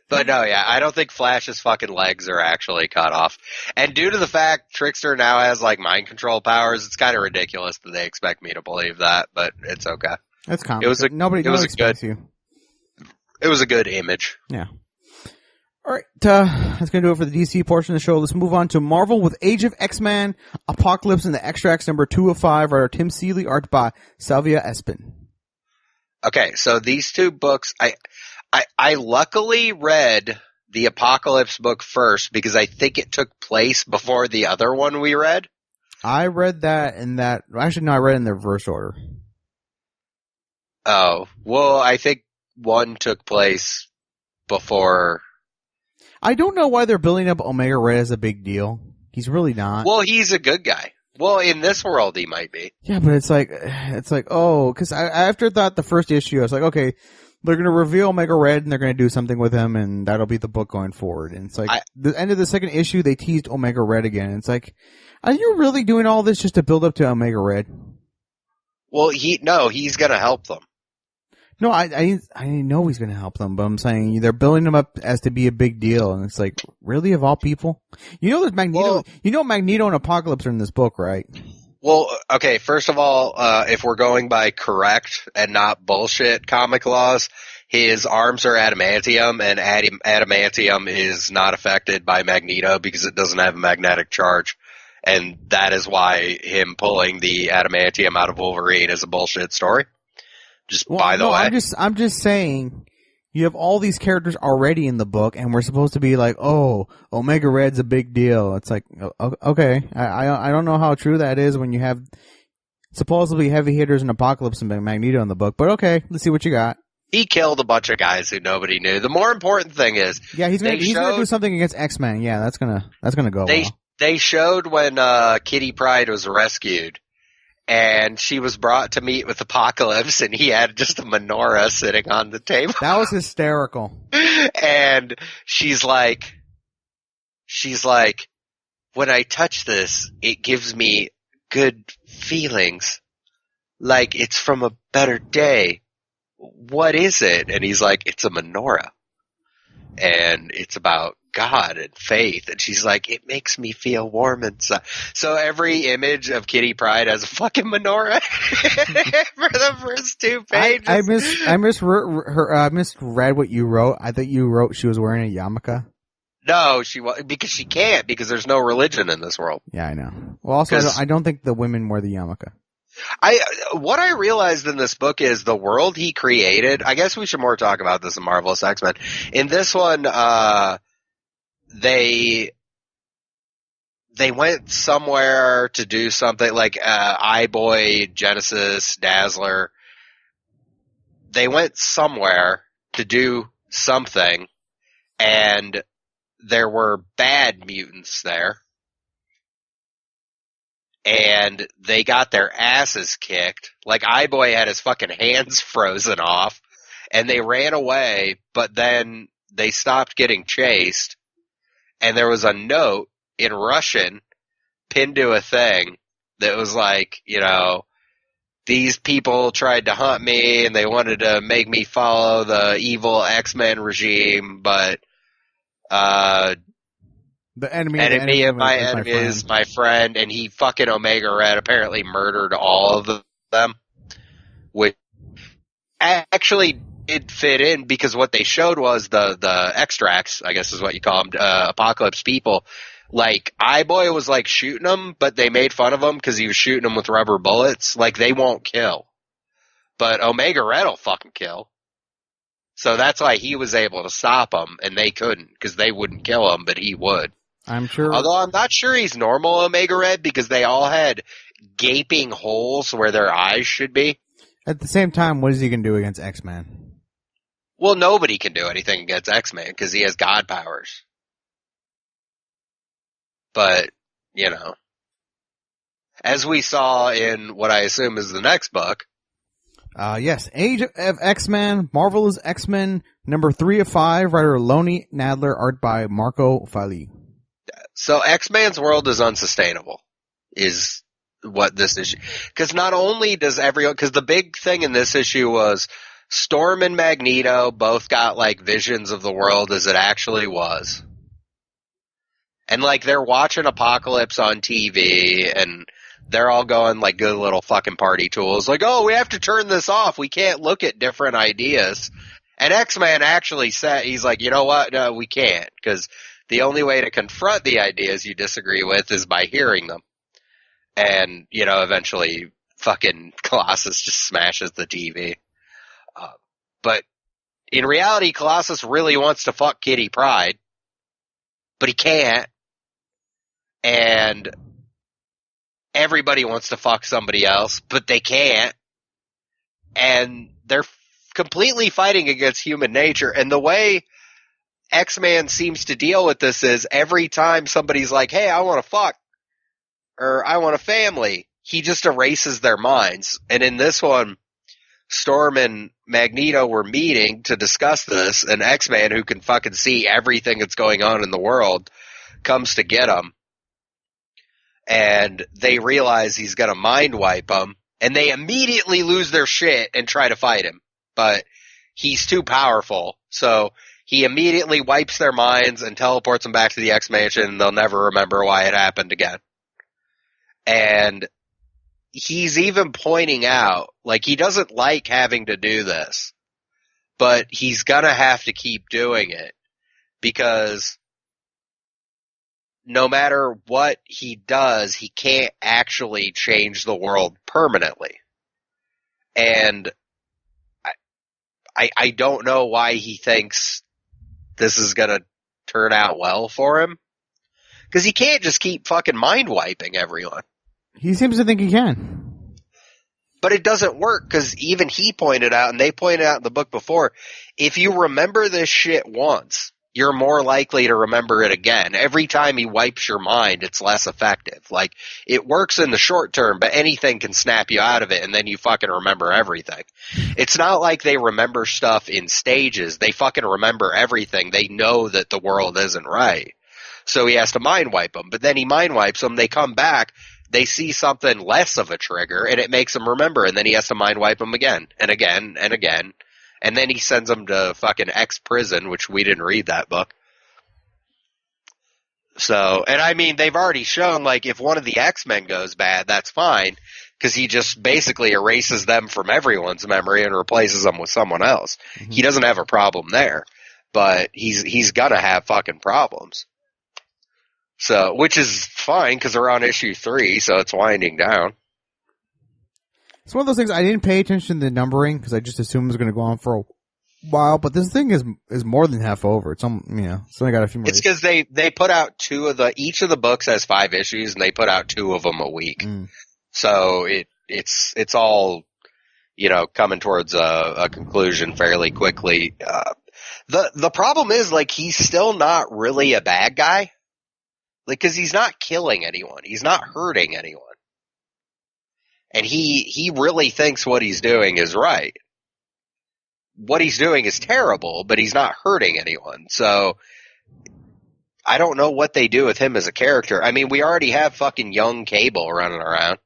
But no, yeah, I don't think Flash's fucking legs are actually cut off. And due to the fact Trickster now has like mind control powers, it's kind of ridiculous that they expect me to believe that, but it's okay. That's common. It was a- Nobody it was a expects you. It was a good image. Yeah. All right, that's going to do it for the DC portion of the show. Let's move on to Marvel with Age of X-Men, Apocalypse and the Extracts number 2 of 5, writer Tim Seeley, art by Salvia Espin. Okay, so these two books, I luckily read the Apocalypse book first because I think it took place before the other one we read. I read that in that, actually no, I read it in the reverse order. Oh, well, I think one took place before. I don't know why they're building up Omega Red as a big deal. He's really not. Well, he's a good guy. Well, in this world, he might be. Yeah, but it's like, oh, because after that, the first issue, I was like, okay, they're going to reveal Omega Red and they're going to do something with him and that'll be the book going forward. And it's like, the end of the second issue, they teased Omega Red again. And it's like, are you really doing all this just to build up to Omega Red? Well, he's going to help them. No, I know he's going to help them, but I'm saying they're building him up as to be a big deal, and it's like, really, of all people? You know, there's Magneto. Well, Magneto and Apocalypse are in this book, right? Well, okay. First of all, if we're going by correct and not bullshit comic laws, his arms are adamantium, and adamantium is not affected by Magneto because it doesn't have a magnetic charge, and that is why him pulling the adamantium out of Wolverine is a bullshit story. By the way, I'm just saying, you have all these characters already in the book, and we're supposed to be like, oh, Omega Red's a big deal. It's like, okay, I don't know how true that is when you have supposedly heavy hitters in Apocalypse and Magneto in the book, but okay, let's see what you got. he killed a bunch of guys who nobody knew. The more important thing is, yeah, he's gonna do something against X-Men. Yeah, that's gonna go well. They showed when Kitty Pryde was rescued. And she was brought to meet with Apocalypse, and he had just a menorah sitting on the table. That was hysterical. And she's like, when I touch this, it gives me good feelings. Like it's from a better day. What is it? And he's like, it's a menorah. And it's about God and faith. And she's like, it makes me feel warm inside. So every image of Kitty Pryde has a fucking menorah for the first 2 pages. I misread what you wrote. I thought you wrote she was wearing a yarmulke. No, because she can't, because there's no religion in this world. Yeah, I know. Well, also, I don't think the women wear the yarmulke. What I realized in this book is the world he created. I guess we should more talk about this in Marvelous X-Men. In this one, they went somewhere to do something like iBoy, Genesis, Dazzler. They went somewhere to do something, and there were bad mutants there. And they got their asses kicked. Like, iBoy had his fucking hands frozen off, and they ran away, but then they stopped getting chased, and there was a note in Russian pinned to a thing that was like, these people tried to hunt me and they wanted to make me follow the evil X-Men regime, but The enemy of my is enemy friend. is my friend, and he fucking Omega Red apparently murdered all of them, which actually did fit in because what they showed was the extracts, I guess is what you call them, Apocalypse people. Like, Eyeboy was like shooting them, but they made fun of him because he was shooting them with rubber bullets. Like, they won't kill. But Omega Red will fucking kill. So that's why he was able to stop them, and they couldn't, because they wouldn't kill him, but he would. I'm sure. Although I'm not sure he's normal Omega Red, because they all had gaping holes where their eyes should be. At the same time, what is he going to do against X-Men? Well, nobody can do anything against X-Men, because he has God powers. But, you know, as we saw in what I assume is the next book. Yes, Age of X-Men, Marvelous X-Men, number 3 of 5, writer Loni Nadler, art by Marco Fali. So X-Man's world is unsustainable, is what this issue. Because not only does everyone, because the big thing in this issue was Storm and Magneto both got like visions of the world as it actually was. And like they're watching Apocalypse on TV and they're all going like good little fucking party tools. Like, oh, we have to turn this off. We can't look at different ideas. And X-Man actually said, he's like, you know what? No, we can't. Because the only way to confront the ideas you disagree with is by hearing them. And, you know, eventually fucking Colossus just smashes the TV. But in reality, Colossus really wants to fuck Kitty Pryde. But he can't. And everybody wants to fuck somebody else, but they can't. And they're completely fighting against human nature. And the way X-Man seems to deal with this is every time somebody's like, hey, I want to fuck, or I want a family, he just erases their minds. And in this one, Storm and Magneto were meeting to discuss this, and X-Man, who can fucking see everything that's going on in the world, comes to get him. And they realize he's going to mind wipe them, and they immediately lose their shit and try to fight him. But he's too powerful, so he immediately wipes their minds and teleports them back to the X-Mansion, and they'll never remember why it happened again. And he's even pointing out, like, he doesn't like having to do this, but he's going to have to keep doing it, because no matter what he does, he can't actually change the world permanently. And I don't know why he thinks this is going to turn out well for him. Because he can't just keep fucking mind-wiping everyone. He seems to think he can. But it doesn't work, because even he pointed out, and they pointed out in the book before, if you remember this shit once, you're more likely to remember it again. Every time he wipes your mind, it's less effective. Like, it works in the short term, but anything can snap you out of it, and then you fucking remember everything. It's not like they remember stuff in stages. They fucking remember everything. They know that the world isn't right. So he has to mind wipe them. But then he mind wipes them, they come back, they see something less of a trigger, and it makes them remember, and then he has to mind wipe them again, and again, and again. And then he sends them to fucking X-Prison, which we didn't read that book. So, and I mean, they've already shown, like, if one of the X-Men goes bad, that's fine, because he just basically erases them from everyone's memory and replaces them with someone else. Mm-hmm. He doesn't have a problem there, but he's gonna have fucking problems. So, which is fine, because they're on issue 3, so it's winding down. It's one of those things I didn't pay attention to the numbering because I just assumed it was going to go on for a while. But this thing is more than half over. It's it's only got a few more. It's because they put out each of the books has 5 issues, and they put out 2 of them a week. So it's all, you know, coming towards a conclusion fairly quickly. The problem is, like, he's still not really a bad guy, like, because he's not killing anyone, he's not hurting anyone. And he really thinks what he's doing is right. What he's doing is terrible, but he's not hurting anyone. So, I don't know what they do with him as a character. I mean, we already have fucking young Cable running around.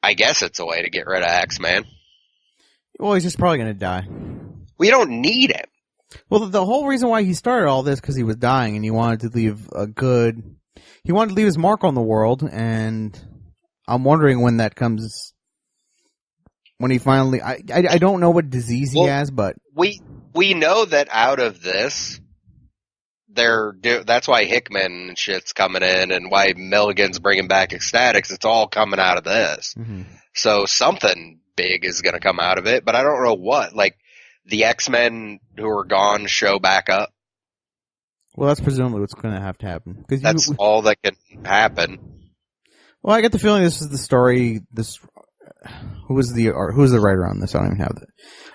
I guess it's a way to get rid of X-Man. Well, he's just probably going to die. We don't need him. Well, the whole reason why he started all this because he was dying and he wanted to leave he wanted to leave his mark on the world, and I'm wondering when that comes. When he finally, I don't know what disease he has, but we know that out of this, that's why Hickman and shit's coming in, and why Milligan's bringing back Ecstatics. It's all coming out of this. Mm-hmm. So something big is going to come out of it, but I don't know what. Like the X-Men who are gone show back up. Well, that's presumably what's going to have to happen. That's all that can happen. Well, I get the feeling this is the story. Who's the writer on this? I don't even have that.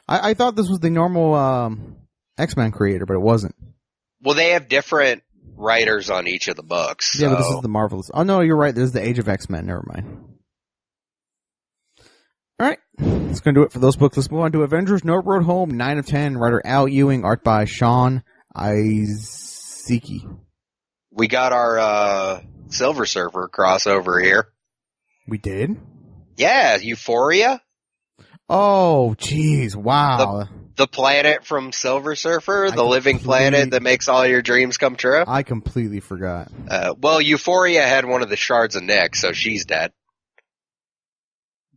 I thought this was the normal X-Men creator, but it wasn't. Well, they have different writers on each of the books. Yeah, so. but this is the Marvelous. Oh no, you're right. There's the Age of X-Men. Never mind. All right, that's going to do it for those books. Let's move on to Avengers: No Road Home. 9 of 10. Writer Al Ewing. Art by Sean Iseki. We got our Silver Surfer crossover here. We did? Yeah, Euphoria. Oh, jeez, wow. The planet from Silver Surfer, the living planet that makes all your dreams come true. I completely forgot. Well, Euphoria had one of the shards of Nick, so she's dead.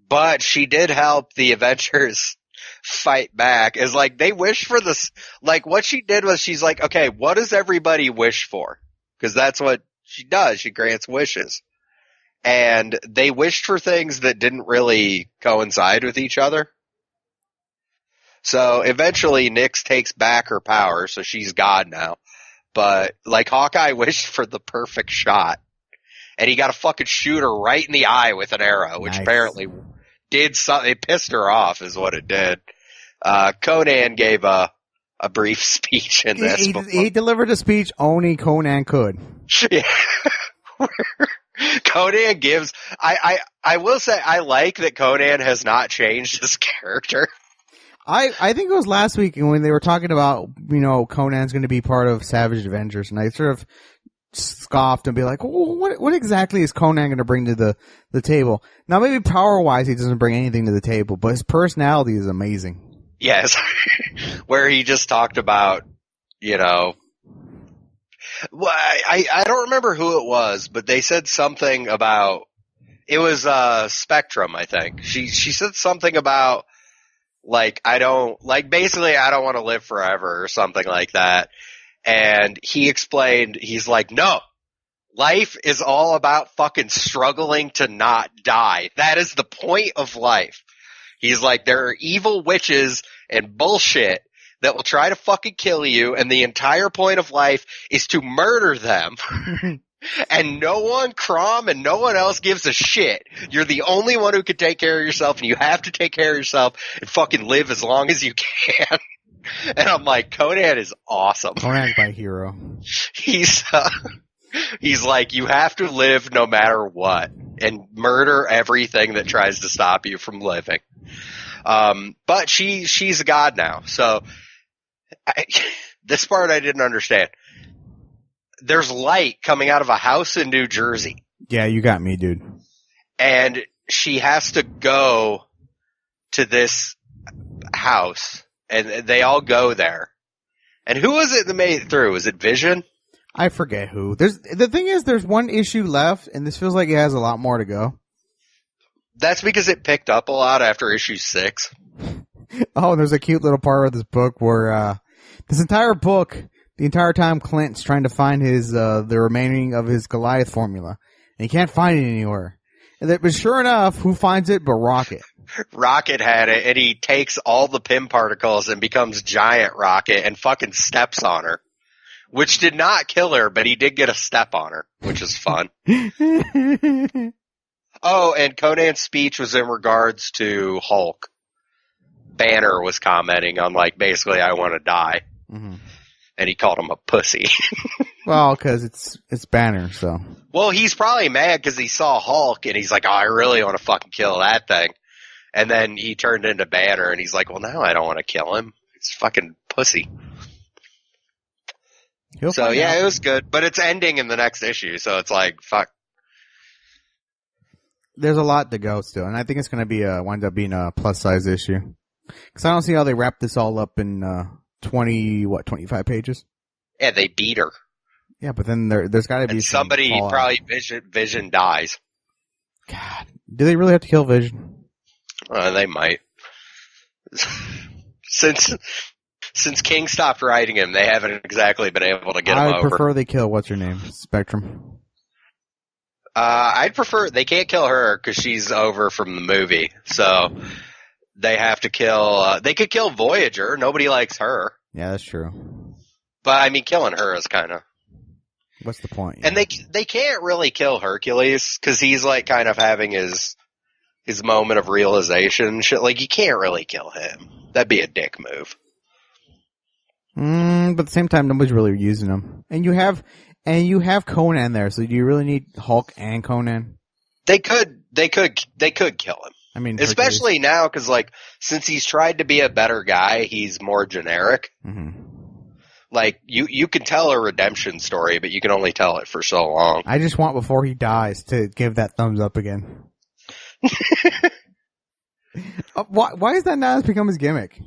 But she did help the Avengers fight back. Is like they wished for this. Like what she did was she's like, okay, what does everybody wish for? Because that's what she does. She grants wishes. And they wished for things that didn't really coincide with each other. So eventually Nyx takes back her power, so she's God now. But like Hawkeye wished for the perfect shot. And he got to fucking shoot her right in the eye with an arrow, which apparently did something. It pissed her off is what it did. Conan gave a brief speech in this. He delivered a speech only Conan could. Yeah. Conan gives. I will say I like that Conan has not changed his character. I think it was last week when they were talking about, Conan's going to be part of Savage Avengers, and I sort of scoffed and be like, well, what exactly is Conan going to bring to the table? Now, maybe power-wise he doesn't bring anything to the table, but his personality is amazing. Yes. Where he just talked about, well, I don't remember who it was, but they said something about, it was Spectrum, I think. She said something about, basically I don't want to live forever or something like that. And he explained, he's like, no, life is all about fucking struggling to not die. That is the point of life. He's like, there are evil witches and bullshit that will try to fucking kill you, and the entire point of life is to murder them. And no one, Crom, and no one else gives a shit. You're the only one who can take care of yourself, and you have to take care of yourself and fucking live as long as you can. And I'm like, Conan is awesome. Conan's my hero. He's like, you have to live no matter what, and murder everything that tries to stop you from living. But she's a god now, so this part I didn't understand. There's light coming out of a house in New Jersey. Yeah, you got me, dude. And she has to go to this house, and they all go there. And who was it that made it through? Was it Vision? I forget who. The thing is, there's one issue left, and this feels like it has a lot more to go. That's because it picked up a lot after issue 6. Oh, there's a cute little part of this book where this entire book, the entire time Clint's trying to find his the remaining of his Goliath formula, and he can't find it anywhere. But sure enough, who finds it but Rocket? Rocket had it, and he takes all the Pym particles and becomes Giant Rocket and fucking steps on her. Which did not kill her, but he did get a step on her, which is fun. Oh, and Conan's speech was in regards to Hulk. Banner was commenting on, basically, I want to die. Mm-hmm. And he called him a pussy. Well, because it's Banner, so. Well, he's probably mad because he saw Hulk, and he's like, oh, I really want to fucking kill that thing. And then he turned into Banner, and he's like, well, now I don't want to kill him. It's fucking pussy. So, yeah, it was good. But it's ending in the next issue, so it's like, fuck. there's a lot to go still, and I think it's going to be wind up being a plus size issue. Because I don't see how they wrap this all up in 25 pages. Yeah, they beat her. Yeah, but then there's got to be And somebody, fallout. probably Vision dies. God, do they really have to kill Vision? They might. Since King stopped writing him, they haven't exactly been able to get him I'd over. prefer they kill what's her name, Spectrum. I'd prefer they can't kill her because she's over from the movie, so they have to kill. They could kill Voyager. Nobody likes her, Yeah, that's true. but I mean, killing her is kind of. What's the point? And they can't really kill Hercules because he's like kind of having his moment of realization. And shit, like you can't really kill him. That'd be a dick move. But at the same time, nobody's really using them. And you have Conan there, so do you really need Hulk and Conan? They could kill him. I mean, Especially now, because like since he's tried to be a better guy, he's more generic. Mm-hmm. Like you can tell a redemption story, but you can only tell it for so long. I just want before he dies to give that thumbs up again. Why is that now become his gimmick?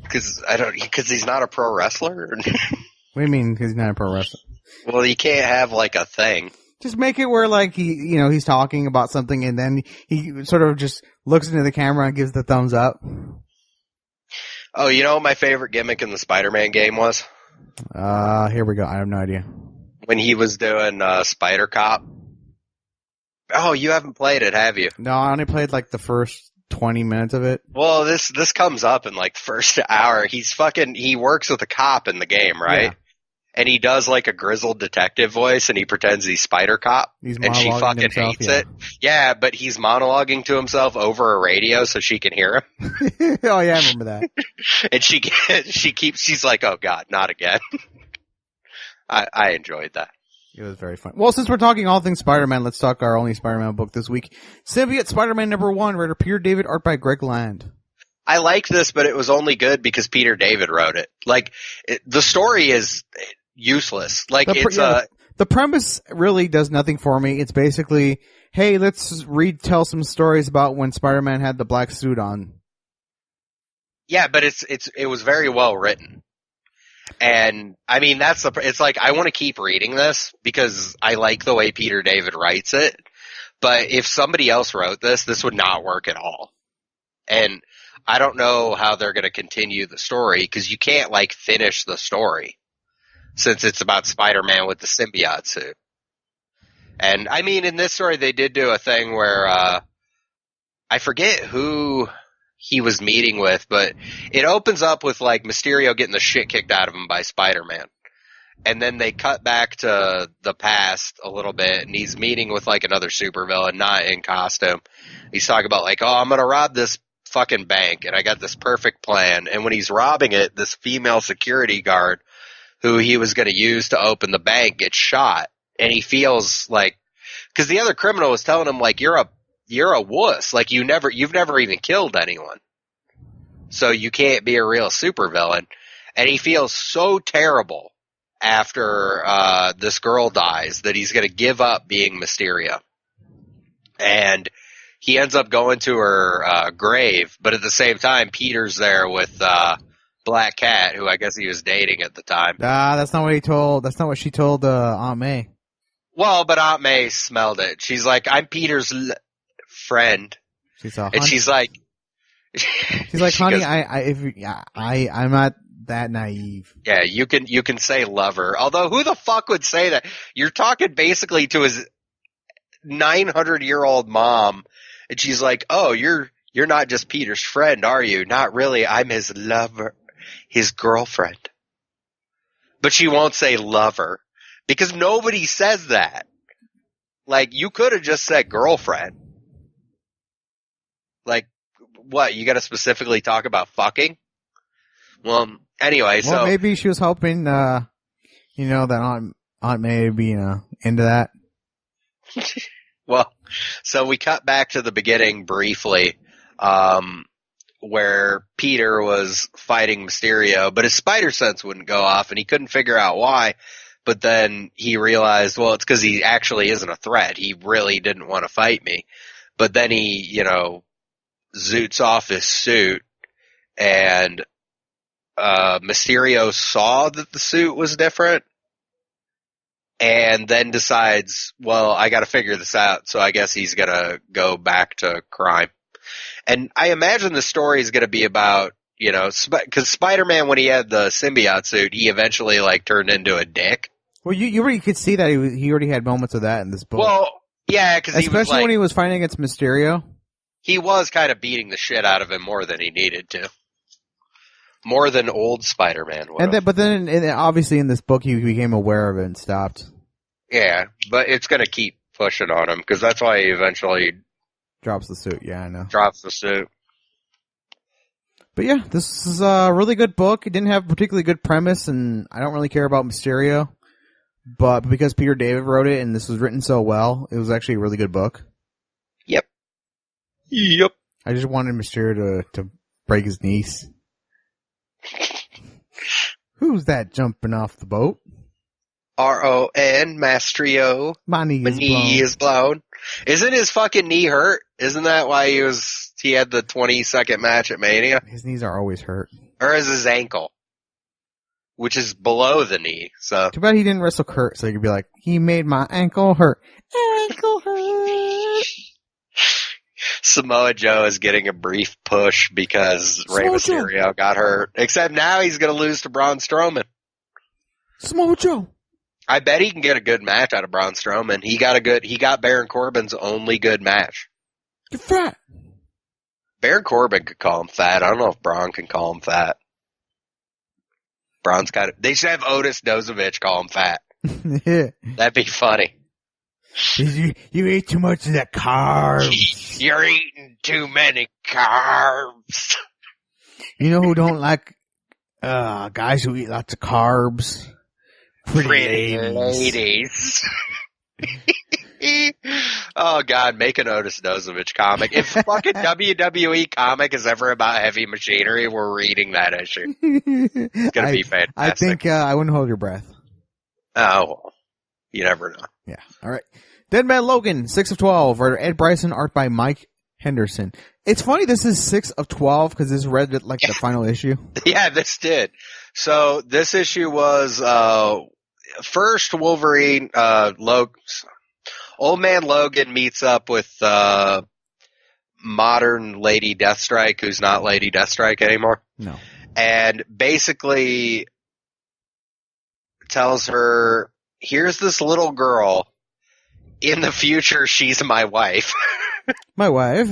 Because he's not a pro wrestler. What do you mean? Because he's not a pro wrestler. Well, you can't have like a thing. Just make it where like he's talking about something and then he sort of just looks into the camera and gives the thumbs up. Oh, you know what my favorite gimmick in the Spider-Man game was? Here we go. I have no idea. When he was doing Spider Cop. Oh, you haven't played it, have you? No, I only played like the first 20 minutes of it. Well, this comes up in like the first hour. He works with a cop in the game, right? Yeah. And he does like a grizzled detective voice and he pretends he's Spider Cop. He's And she monologuing to fucking himself, hates yeah. it. Yeah, but he's monologuing to himself over a radio so she can hear him. Oh yeah, I remember that. And she's like, oh god, not again. I enjoyed that. It was very fun. Well, since we're talking all things Spider-Man, let's talk our only Spider-Man book this week. Symbiote Spider-Man #1, writer Peter David, art by Greg Land. I like this, but it was only good because Peter David wrote it. Like, the story is useless. Like, The premise really does nothing for me. It's basically, hey, let's tell some stories about when Spider-Man had the black suit on. yeah, but it was very well written. And, I mean, it's like, I want to keep reading this because I like the way Peter David writes it. But if somebody else wrote this would not work at all. And I don't know how they're going to continue the story because you can't, like, finish the story since it's about Spider-Man with the symbiote suit. And, I mean, in this story, they did do a thing where, I forget who he was meeting with, but it opens up with, like, Mysterio getting the shit kicked out of him by Spider-Man. And then they cut back to the past a little bit, and he's meeting with, like, another supervillain, not in costume. He's talking about, like, oh, I'm gonna rob this fucking bank, and I got this perfect plan. And when he's robbing it, this female security guard who he was gonna use to open the bank gets shot. And he feels like, cause the other criminal was telling him, like, you're a wuss. Like, you've never even killed anyone. So you can't be a real supervillain. And he feels so terrible after, this girl dies that he's gonna give up being Mysterio. And he ends up going to her, grave, but at the same time, Peter's there with, Black Cat, who I guess he was dating at the time. That's not what she told, Aunt May. Well, but Aunt May smelled it. She's like, I'm Peter's friend. She saw, And she's like, honey, goes, I'm not that naive. yeah, you can say lover. Although, who the fuck would say that? You're talking basically to his 900-year-old mom, and she's like, oh, you're not just Peter's friend, are you? Not really. I'm his lover, his girlfriend. But she won't say lover because nobody says that. Like, you could have just said girlfriend. Like, what? You got to specifically talk about fucking? Well, anyway, Well, so maybe she was hoping, that Aunt May would be, into that. well, so we cut back to the beginning briefly, where Peter was fighting Mysterio, but his spider sense wouldn't go off, and he couldn't figure out why. But then he realized, well, it's because he actually isn't a threat. He really didn't want to fight me. But then he, zoots off his suit, and Mysterio saw that the suit was different, and then decides, well, I got to figure this out, so I guess he's going to go back to crime. And I imagine the story is going to be about, because Spider-Man, when he had the symbiote suit, he eventually, turned into a dick. Well, you already could see that he already had moments of that in this book. Well, yeah, because especially when he was fighting against Mysterio. He was kind of beating the shit out of him more than he needed to. More than old Spider-Man would. But then obviously in this book he became aware of it and stopped. Yeah, but it's going to keep pushing on him, because that's why he eventually drops the suit. Yeah, I know. Drops the suit. But yeah, this is a really good book. It didn't have a particularly good premise, and I don't really care about Mysterio. But because Peter David wrote it and this was written so well, it was actually a really good book. Yep. I just wanted Mysterio to break his knees. Who's that jumping off the boat? R-O-N, Mastrio. My knee is blown. Isn't his fucking knee hurt? Isn't that why he had the 20-second match at Mania? His knees are always hurt. Or is his ankle? Which is below the knee, so. Too bad he didn't wrestle Kurt, so he could be like, he made my ankle hurt. Ankle hurt. Samoa Joe is getting a brief push because Rey Mysterio got hurt. Except now he's going to lose to Braun Strowman. Samoa Joe. I bet he can get a good match out of Braun Strowman. He got Baron Corbin's only good match. You're fat. Baron Corbin could call him fat. I don't know if Braun can call him fat. Braun's they should have Otis Dozovich call him fat. Yeah. That'd be funny. You ate too much of that carbs. You're eating too many carbs. You know who don't like guys who eat lots of carbs? Pretty ladies. Oh God, make an Otis Dozovich comic. If fucking WWE comic is ever about heavy machinery, we're reading that issue. It's gonna be fantastic. I think I wouldn't hold your breath. Oh, you never know. Yeah. All right. Dead Man Logan, 6 of 12. Writer Ed Bryson, art by Mike Henderson. It's funny this is 6 of 12 because this read like the final issue. Yeah, this did. So this issue was first Wolverine. Old Man Logan meets up with modern Lady Deathstrike, who's not Lady Deathstrike anymore. No. And basically tells her, here's this little girl. In the future, she's my wife. My wife?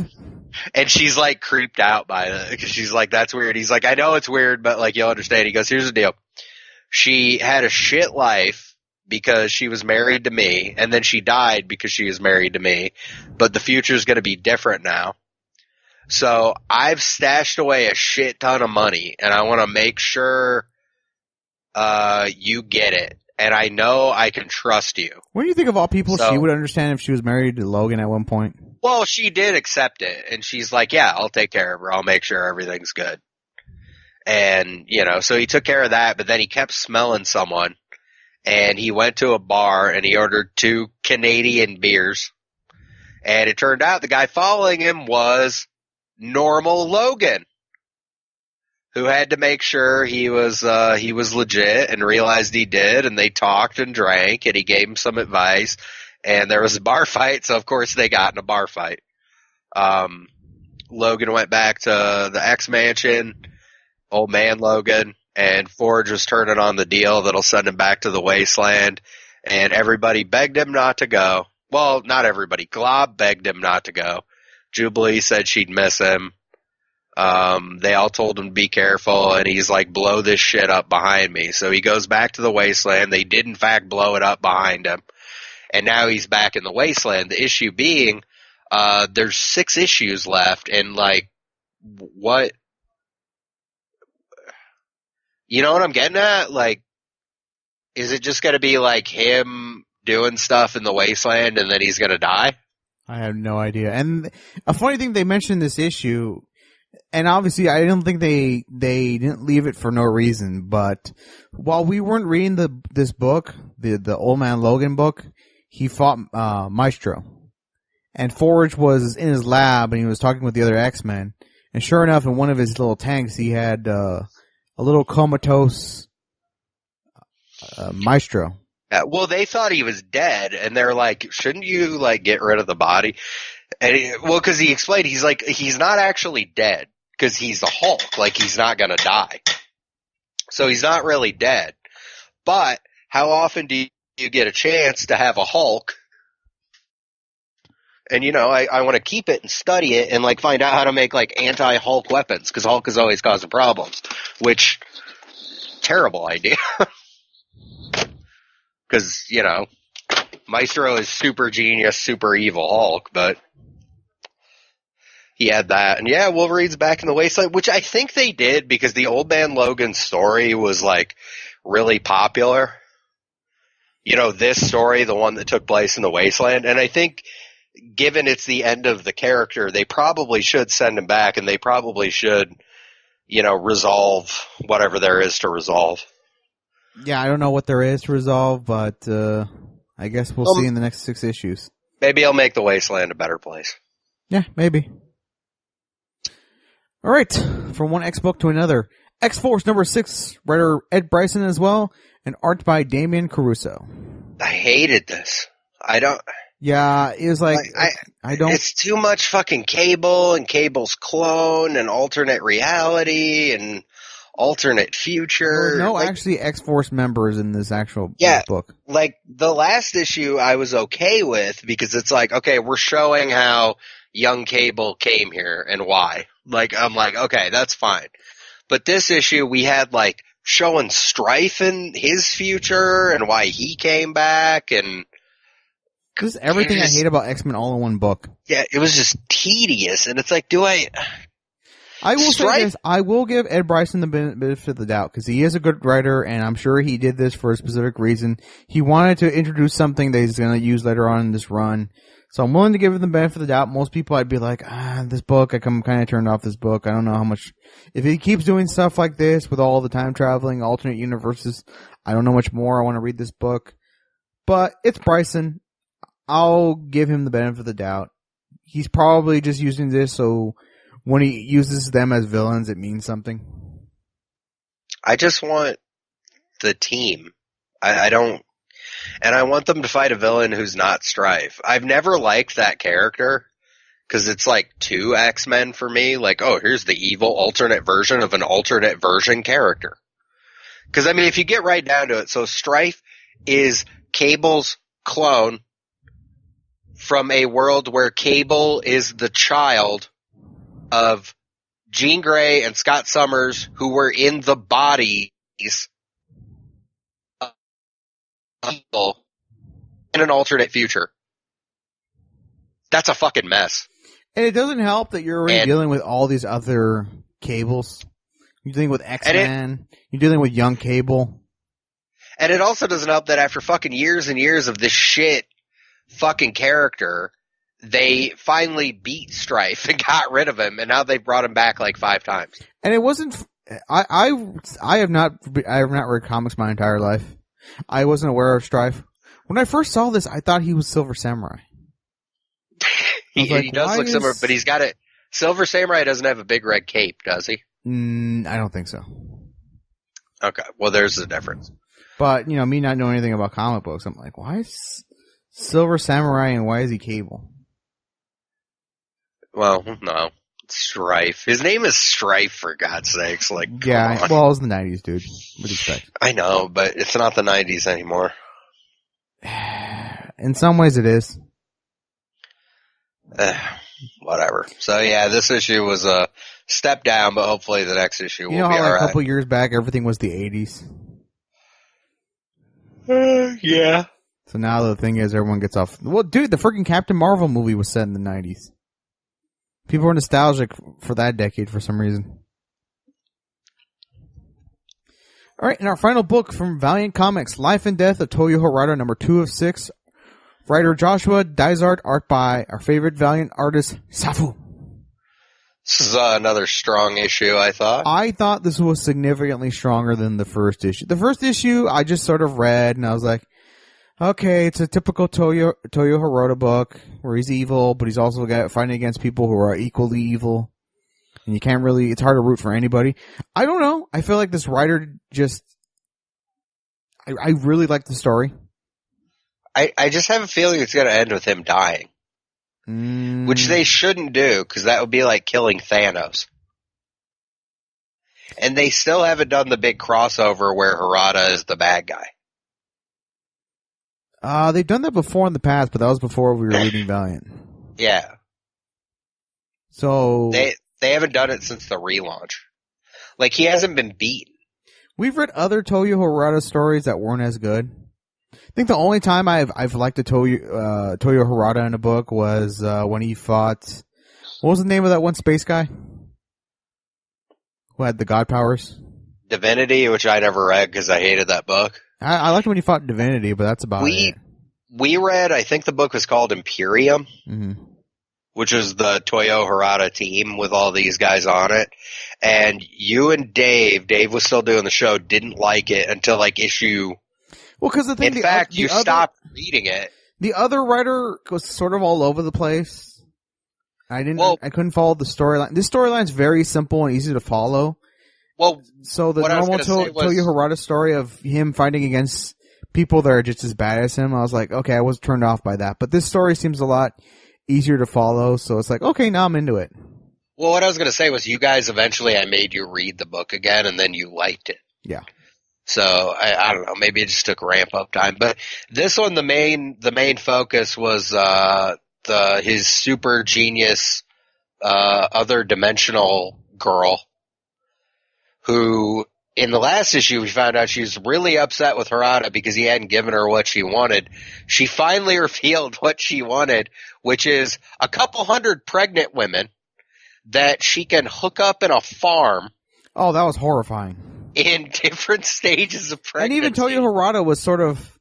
And she's like creeped out by it because she's like, that's weird. He's like, I know it's weird, but like, you'll understand. He goes, here's the deal. She had a shit life because she was married to me, and then she died because she was married to me, but the future's going to be different now. So I've stashed away a shit ton of money, and I want to make sure you get it. And I know I can trust you. What do you think of all people she would understand if she was married to Logan at one point? Well, she did accept it, and she's like, yeah, I'll take care of her. I'll make sure everything's good. And, so he took care of that, but then he kept smelling someone, and he went to a bar, and he ordered 2 Canadian beers. And it turned out the guy following him was normal Logan, who had to make sure he was legit and realized he did, and they talked and drank, and he gave him some advice, and there was a bar fight, so of course they got in a bar fight. Logan went back to the X-Mansion, Old Man Logan, and Forge was turning on the deal that'll send him back to the Wasteland, and everybody begged him not to go. Well, not everybody. Glob begged him not to go. Jubilee said she'd miss him. They all told him to be careful, and he's like, blow this shit up behind me. So he goes back to the Wasteland. They did, in fact, blow it up behind him. And now he's back in the Wasteland. The issue being, there's 6 issues left, and like, what? You know what I'm getting at? Like, is it just gonna be like him doing stuff in the Wasteland and then he's gonna die? I have no idea. And a funny thing they mentioned this issue, and obviously I don't think they didn't leave it for no reason, but while we weren't reading this book, the Old Man Logan book, he fought Maestro. And Forge was in his lab and he was talking with the other X-Men. And sure enough, in one of his little tanks, he had a little comatose Maestro. Well, they thought he was dead, and they're like, shouldn't you, like, get rid of the body? And because he explained, he's like, he's not actually dead, because he's the Hulk. Like, he's not gonna die. So he's not really dead. But how often do you get a chance to have a Hulk? And, you know, I want to keep it and study it and, like, find out how to make, like, anti-Hulk weapons, because Hulk is always causing problems. Which, terrible idea. Because, you know, Maestro is super genius, super evil Hulk, but he had that. And yeah, Wolverine's back in the Wasteland, which I think they did because the Old Man Logan story was, like, really popular. You know, this story, the one that took place in the Wasteland. And I think, given it's the end of the character, they probably should send him back, and they probably should, you know, resolve whatever there is to resolve. Yeah, I don't know what there is to resolve, but I guess we'll see in the next 6 issues. Maybe I'll make the Wasteland a better place. Yeah, maybe. All right, from one X book to another. X-Force number 6, writer Ed Bryson as well, and art by Damian Caruso. I hated this. I don't... Yeah, it was like, I don't... It's too much fucking Cable and Cable's clone and alternate reality and alternate future. No, like, actually X-Force members in this actual book. Like, the last issue I was okay with because it's like, okay, we're showing how young Cable came here and why. Like, I'm like, okay, that's fine. But this issue, we had, like, showing Strife in his future and why he came back and... This is everything I hate about X-Men all in one book. Yeah, it was just tedious, and it's like, I will say this, I will give Ed Bryson the benefit of the doubt, because he is a good writer, and I'm sure he did this for a specific reason. He wanted to introduce something that he's going to use later on in this run. So I'm willing to give him the benefit of the doubt. Most people I'd be like, this book, I'm kind of turned off this book. I don't know how much, if he keeps doing stuff like this with all the time traveling, alternate universes, I don't know much more. I want to read this book. But it's Bryson. I'll give him the benefit of the doubt. He's probably just using this so when he uses them as villains, it means something. I just want the team. I don't... And I want them to fight a villain who's not Strife. I've never liked that character, because it's like 2 X-Men for me. Like, oh, here's the evil alternate version of an alternate version character. Because, I mean, if you get right down to it, so Strife is Cable's clone from a world where Cable is the child of Jean Grey and Scott Summers, who were in the bodies of people in an alternate future. That's a fucking mess. And it doesn't help that you're already dealing with all these other Cables. You're dealing with X-Men. You're dealing with young Cable. And it also doesn't help that after fucking years and years of this shit fucking character, they finally beat Strife and got rid of him, and now they've brought him back like 5 times. And it wasn't. I have not read comics my entire life. I wasn't aware of Strife. When I first saw this, I thought he was Silver Samurai. He does look similar, but he's got it. Silver Samurai doesn't have a big red cape, does he? I don't think so. Okay, well, there's the difference. But, you know, me not knowing anything about comic books, I'm like, why is Silver Samurai and why is he Cable? Well, no. Strife. His name is Strife, for God's sakes. Like, yeah, well, it was the 90s, dude. What do you expect? I know, but it's not the 90s anymore. In some ways it is. Whatever. So, yeah, this issue was a step down, but hopefully the next issue will be alright. alright. A couple years back, everything was the 80s. Yeah. So now the thing is, everyone gets off. Well, dude, the freaking Captain Marvel movie was set in the 90s. People were nostalgic for that decade for some reason. Alright, and our final book from Valiant Comics, Life and Death of Toyo Harada, number 2 of 6. Writer Joshua Dysart, art by our favorite Valiant artist, Safu. This is another strong issue, I thought. I thought this was significantly stronger than the first issue. The first issue, I just sort of read, and I was like, Okay, it's a typical Toyo Hirota book where he's evil, but he's also fighting against people who are equally evil. And you can't really, it's hard to root for anybody. I don't know. I feel like this writer just, I really like the story. I just have a feeling it's going to end with him dying. Which they shouldn't do, because that would be like killing Thanos. And they still haven't done the big crossover where Harada is the bad guy. They've done that before in the past, but that was before we were reading Valiant. Yeah. So They haven't done it since the relaunch. Like, he hasn't been beaten. we've read other Toyo Hirata stories that weren't as good. I think the only time I've liked a Toyo Hirata in a book was when he fought. What was the name of that one space guy who had the god powers? Divinity, which I never read because I hated that book. I liked when he fought Divinity, but that's about it. We read, I think the book was called Imperium, which was the Toyo Hirata team with all these guys on it. And you and Dave was still doing the show, didn't like it until like issue. Well, because the thing, In fact, you stopped reading it. The other writer was sort of all over the place. I couldn't follow the storyline. This storyline's very simple and easy to follow. Well, so the what I was normal gonna say was- Toyo Hirata story of him fighting against people that are just as bad as him, I was like, okay, I was turned off by that. But this story seems a lot easier to follow, so it's like, okay, now I'm into it. Well, what I was going to say was you guys eventually, I made you read the book again, and then you liked it. Yeah. So I don't know, maybe it just took ramp up time. But this one, the main focus was his super genius other dimensional girl, who in the last issue we found out she was really upset with Harada because he hadn't given her what she wanted. She finally revealed what she wanted, which is a couple hundred pregnant women that she can hook up in a farm. Oh, that was horrifying. In different stages of pregnancy. And even Toyo Hirata was sort of,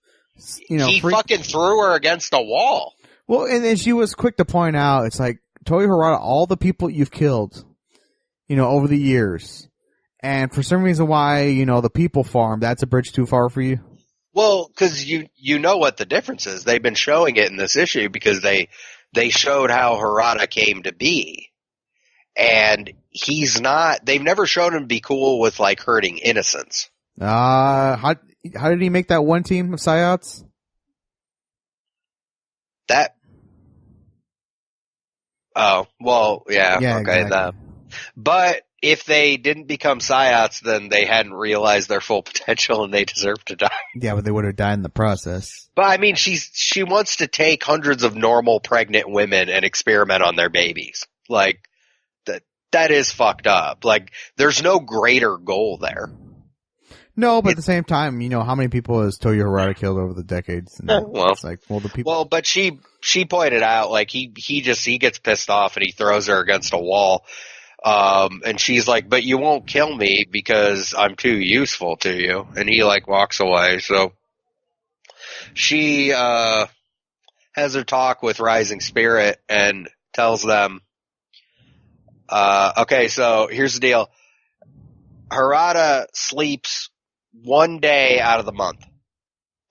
he fucking threw her against a wall. Well, and then she was quick to point out, it's like, Toyo Hirata, all the people you've killed, over the years. And for some reason why, the people farm, that's a bridge too far for you? Well, because you know what the difference is. They've been showing it in this issue because they showed how Harada came to be. And they've never shown him to be cool with, like, hurting innocents. How did he make that one team of Psyots? Oh, well, yeah okay, exactly. that. But if they didn't become Psyots, then they hadn't realized their full potential and they deserve to die. Yeah, but they would have died in the process. But, I mean, she wants to take hundreds of normal pregnant women and experiment on their babies. Like, that is fucked up. Like, there's no greater goal there. No, but at the same time, how many people has Toyo Hirata killed over the decades? And it's like, the people. Well, but she pointed out, like, he gets pissed off and he throws her against a wall. And she's like, but you won't kill me because I'm too useful to you. And he, like, walks away. So she has her talk with Rising Spirit and tells them, okay, so here's the deal. Harada sleeps one day out of the month,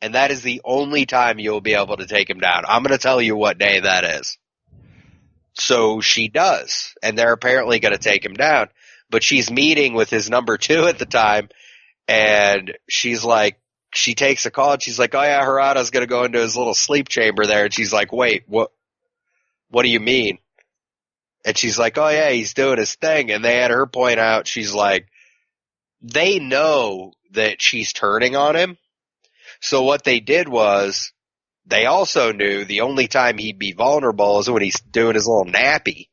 and that is the only time you'll be able to take him down. I'm going to tell you what day that is. So she does, and they're apparently going to take him down, but she's meeting with his number 2 at the time, and she's like, she takes a call, and she's like, oh yeah, Harada's going to go into his little sleep chamber there, and she's like, wait, what do you mean? And she's like, oh yeah, he's doing his thing. And they had her point out, she's like, they know that she's turning on him. So what they did was, they also knew the only time he'd be vulnerable is when he's doing his little nappy.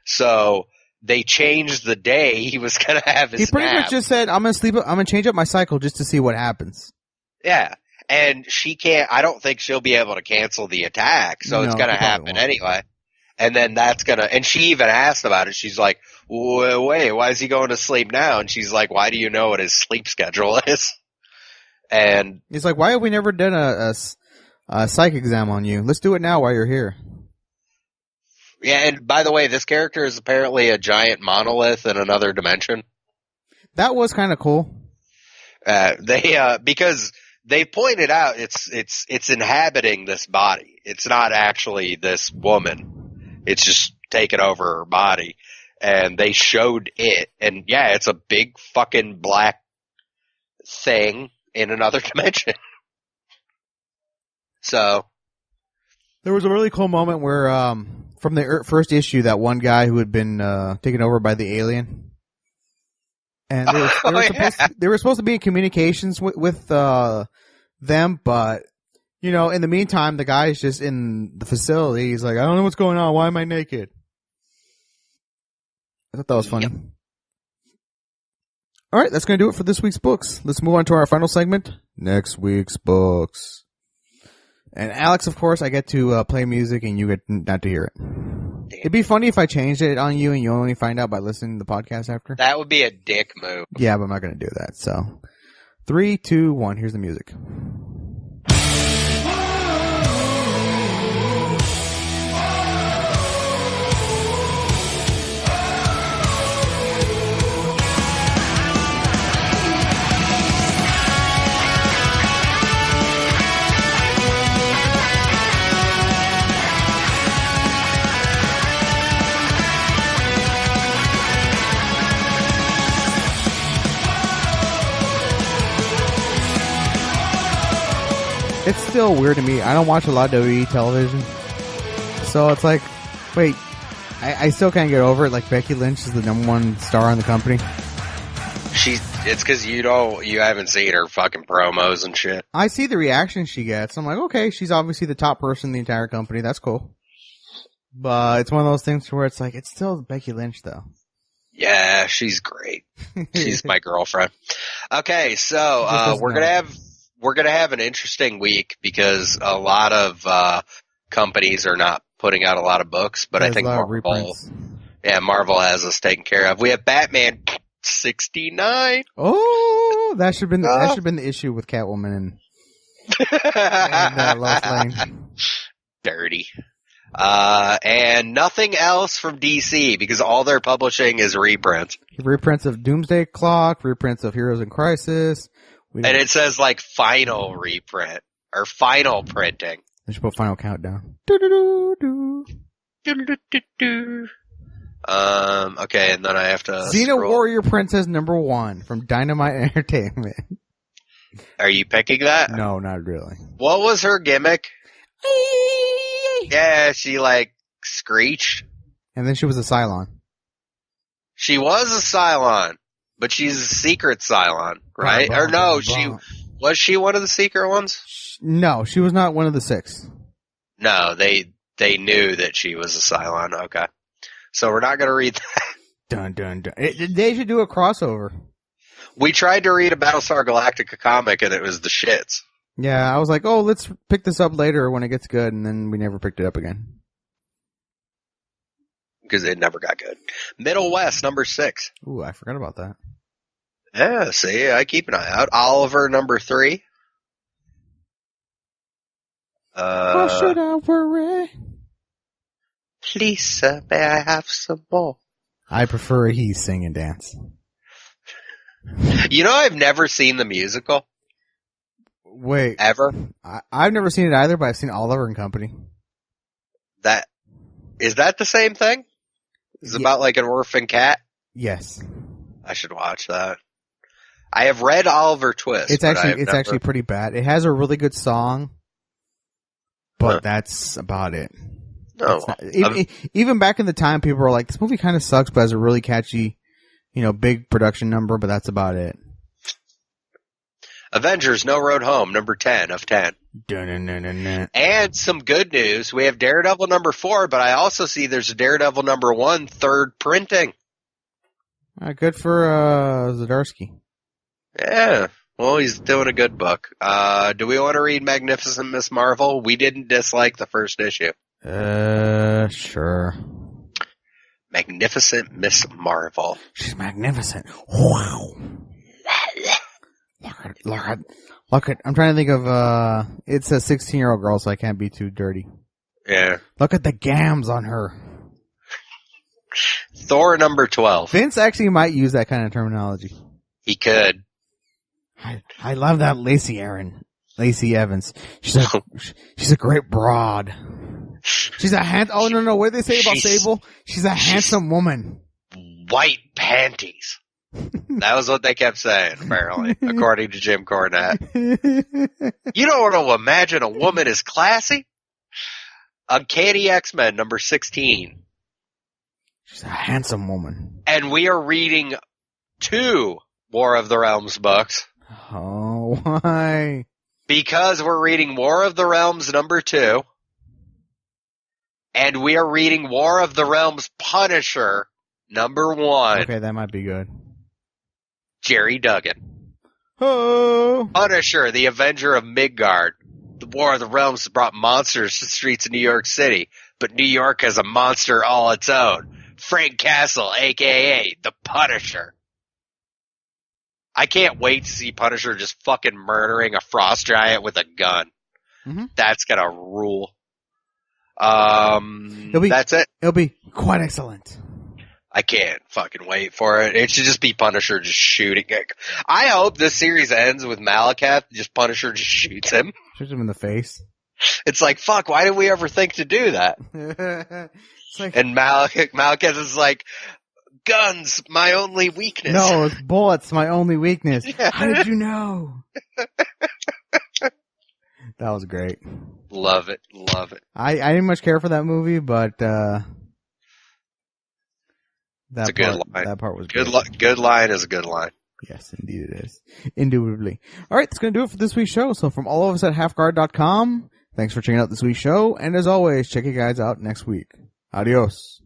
So they changed the day he was going to have his nap. He pretty much just said, I'm going to change up my cycle just to see what happens. Yeah. And I don't think she'll be able to cancel the attack. So it's going to happen anyway. And then and she even asked about it. She's like, wait, why is he going to sleep now? And she's like, why do you know what his sleep schedule is? And he's like, why have we never done a psych exam on you? Let's do it now while you're here. Yeah, and by the way, this character is apparently a giant monolith in another dimension. That was kind of cool. Because they pointed out it's inhabiting this body. It's not actually this woman. It's just taken over her body. And they showed it, and yeah, it's a big fucking black thing in another dimension. So There was a really cool moment where, from the first issue, that one guy who had been taken over by the alien, and they were supposed to be in communications with them, but you know, in the meantime, the guy's just in the facility. He's like, I don't know what's going on. Why am I naked? I thought that was funny. Yep. All right, that's going to do it for this week's books. Let's move on to our final segment, next week's books. And Alex, of course, I get to play music and you get not to hear it. It'd be funny if I changed it on you and you only find out by listening to the podcast after. that would be a dick move. Yeah, but I'm not going to do that. So 3, 2, 1, here's the music. It's still weird to me. I don't watch a lot of WWE television. So it's like, wait, I still can't get over it. Like, Becky Lynch is the #1 star in the company. It's because you haven't seen her fucking promos and shit. I see the reaction she gets. I'm like, okay, she's obviously the top person in the entire company. That's cool. But it's one of those things where it's like, it's still Becky Lynch, though. Yeah, she's great. She's my girlfriend. Okay, so we're gonna have an interesting week because a lot of companies are not putting out a lot of books, but I think Marvel has us taken care of. We have Batman 69. Oh, that should have been the issue with Catwoman and Lois Lane. Dirty. And nothing else from DC because all they're publishing is reprints. Reprints of Doomsday Clock, reprints of Heroes in Crisis. And it says like final reprint or final printing. They should put Final Countdown. Okay, and then I have to Xena Warrior Princess #1 from Dynamite Entertainment. Are you picking that? No, not really. What was her gimmick? Yeah, she like screeched. And then she was a Cylon. She was a Cylon, but she's a secret Cylon, right? Or no, was she one of the secret ones? No, she was not one of the 6. No, they knew that she was a Cylon. Okay. So we're not going to read that. Dun, dun, dun. They should do a crossover. We tried to read a Battlestar Galactica comic and it was the shits. Yeah, I was like, oh, let's pick this up later when it gets good, and then we never picked it up again. Because it never got good. Middle West, #6. Ooh, I forgot about that. Yeah, see, I keep an eye out. Oliver, #3. Why should I worry? Please, sir, may I have some more? I prefer he sing and dance. You know, I've never seen the musical. Wait. Ever? I've never seen it either, but I've seen Oliver and Company. Is that the same thing? It's about like an orphan cat? Yes. I should watch that. I have read Oliver Twist. It's actually pretty bad. It has a really good song, but that's about it. No. Even back in the time, people were like, this movie kind of sucks, but has a really catchy, big production number, but that's about it. Avengers No Road Home, #10 of 10. Dun-dun-dun-dun-dun. And some good news. We have Daredevil #4, but I also see there's a Daredevil #1 third printing. Good for Zdarsky. Yeah. Well, he's doing a good book. Do we want to read Magnificent Miss Marvel? We didn't dislike the first issue. Sure. Magnificent Miss Marvel. She's magnificent. Wow. Look at, I'm trying to think of, it's a 16-year-old girl, so I can't be too dirty. Yeah. Look at the gams on her. Thor #12. Vince actually might use that kind of terminology. He could. I love that Lacey Aaron. Lacey Evans. She's a great broad. She's a oh no, what did they say about Sable? She's a handsome woman. White panties. That was what they kept saying, apparently, according to Jim Cornette. You don't want to imagine a woman as classy? Uncanny X-Men number 16. She's a handsome woman. And we are reading 2 War of the Realms books. Oh, why? Because we're reading War of the Realms number 2. And we are reading War of the Realms Punisher number 1. Okay, that might be good. Jerry Duggan. Oh. Punisher, the Avenger of Midgard. The War of the Realms brought monsters to the streets of New York City, but New York has a monster all its own. Frank Castle, a.k.a. the Punisher. I can't wait to see Punisher just fucking murdering a frost giant with a gun. Mm-hmm. That's gonna rule. That's it. It'll be quite excellent. I can't fucking wait for it. It should just be Punisher just shooting it. I hope this series ends with Malekith, just Punisher just shoots him. Shoots him in the face. It's like, fuck, why did we ever think to do that? It's like, And Malekith is like, guns, my only weakness. no, it's bullets, my only weakness. Yeah. How did you know? That was great. Love it, love it. I didn't much care for that movie, but It's a good line. That part was Good, great. good line is a good line. Yes, indeed it is. Indubitably. All right, that's going to do it for this week's show. So from all of us at halfguard.com, thanks for checking out this week's show. And as always, check you guys out next week. Adios.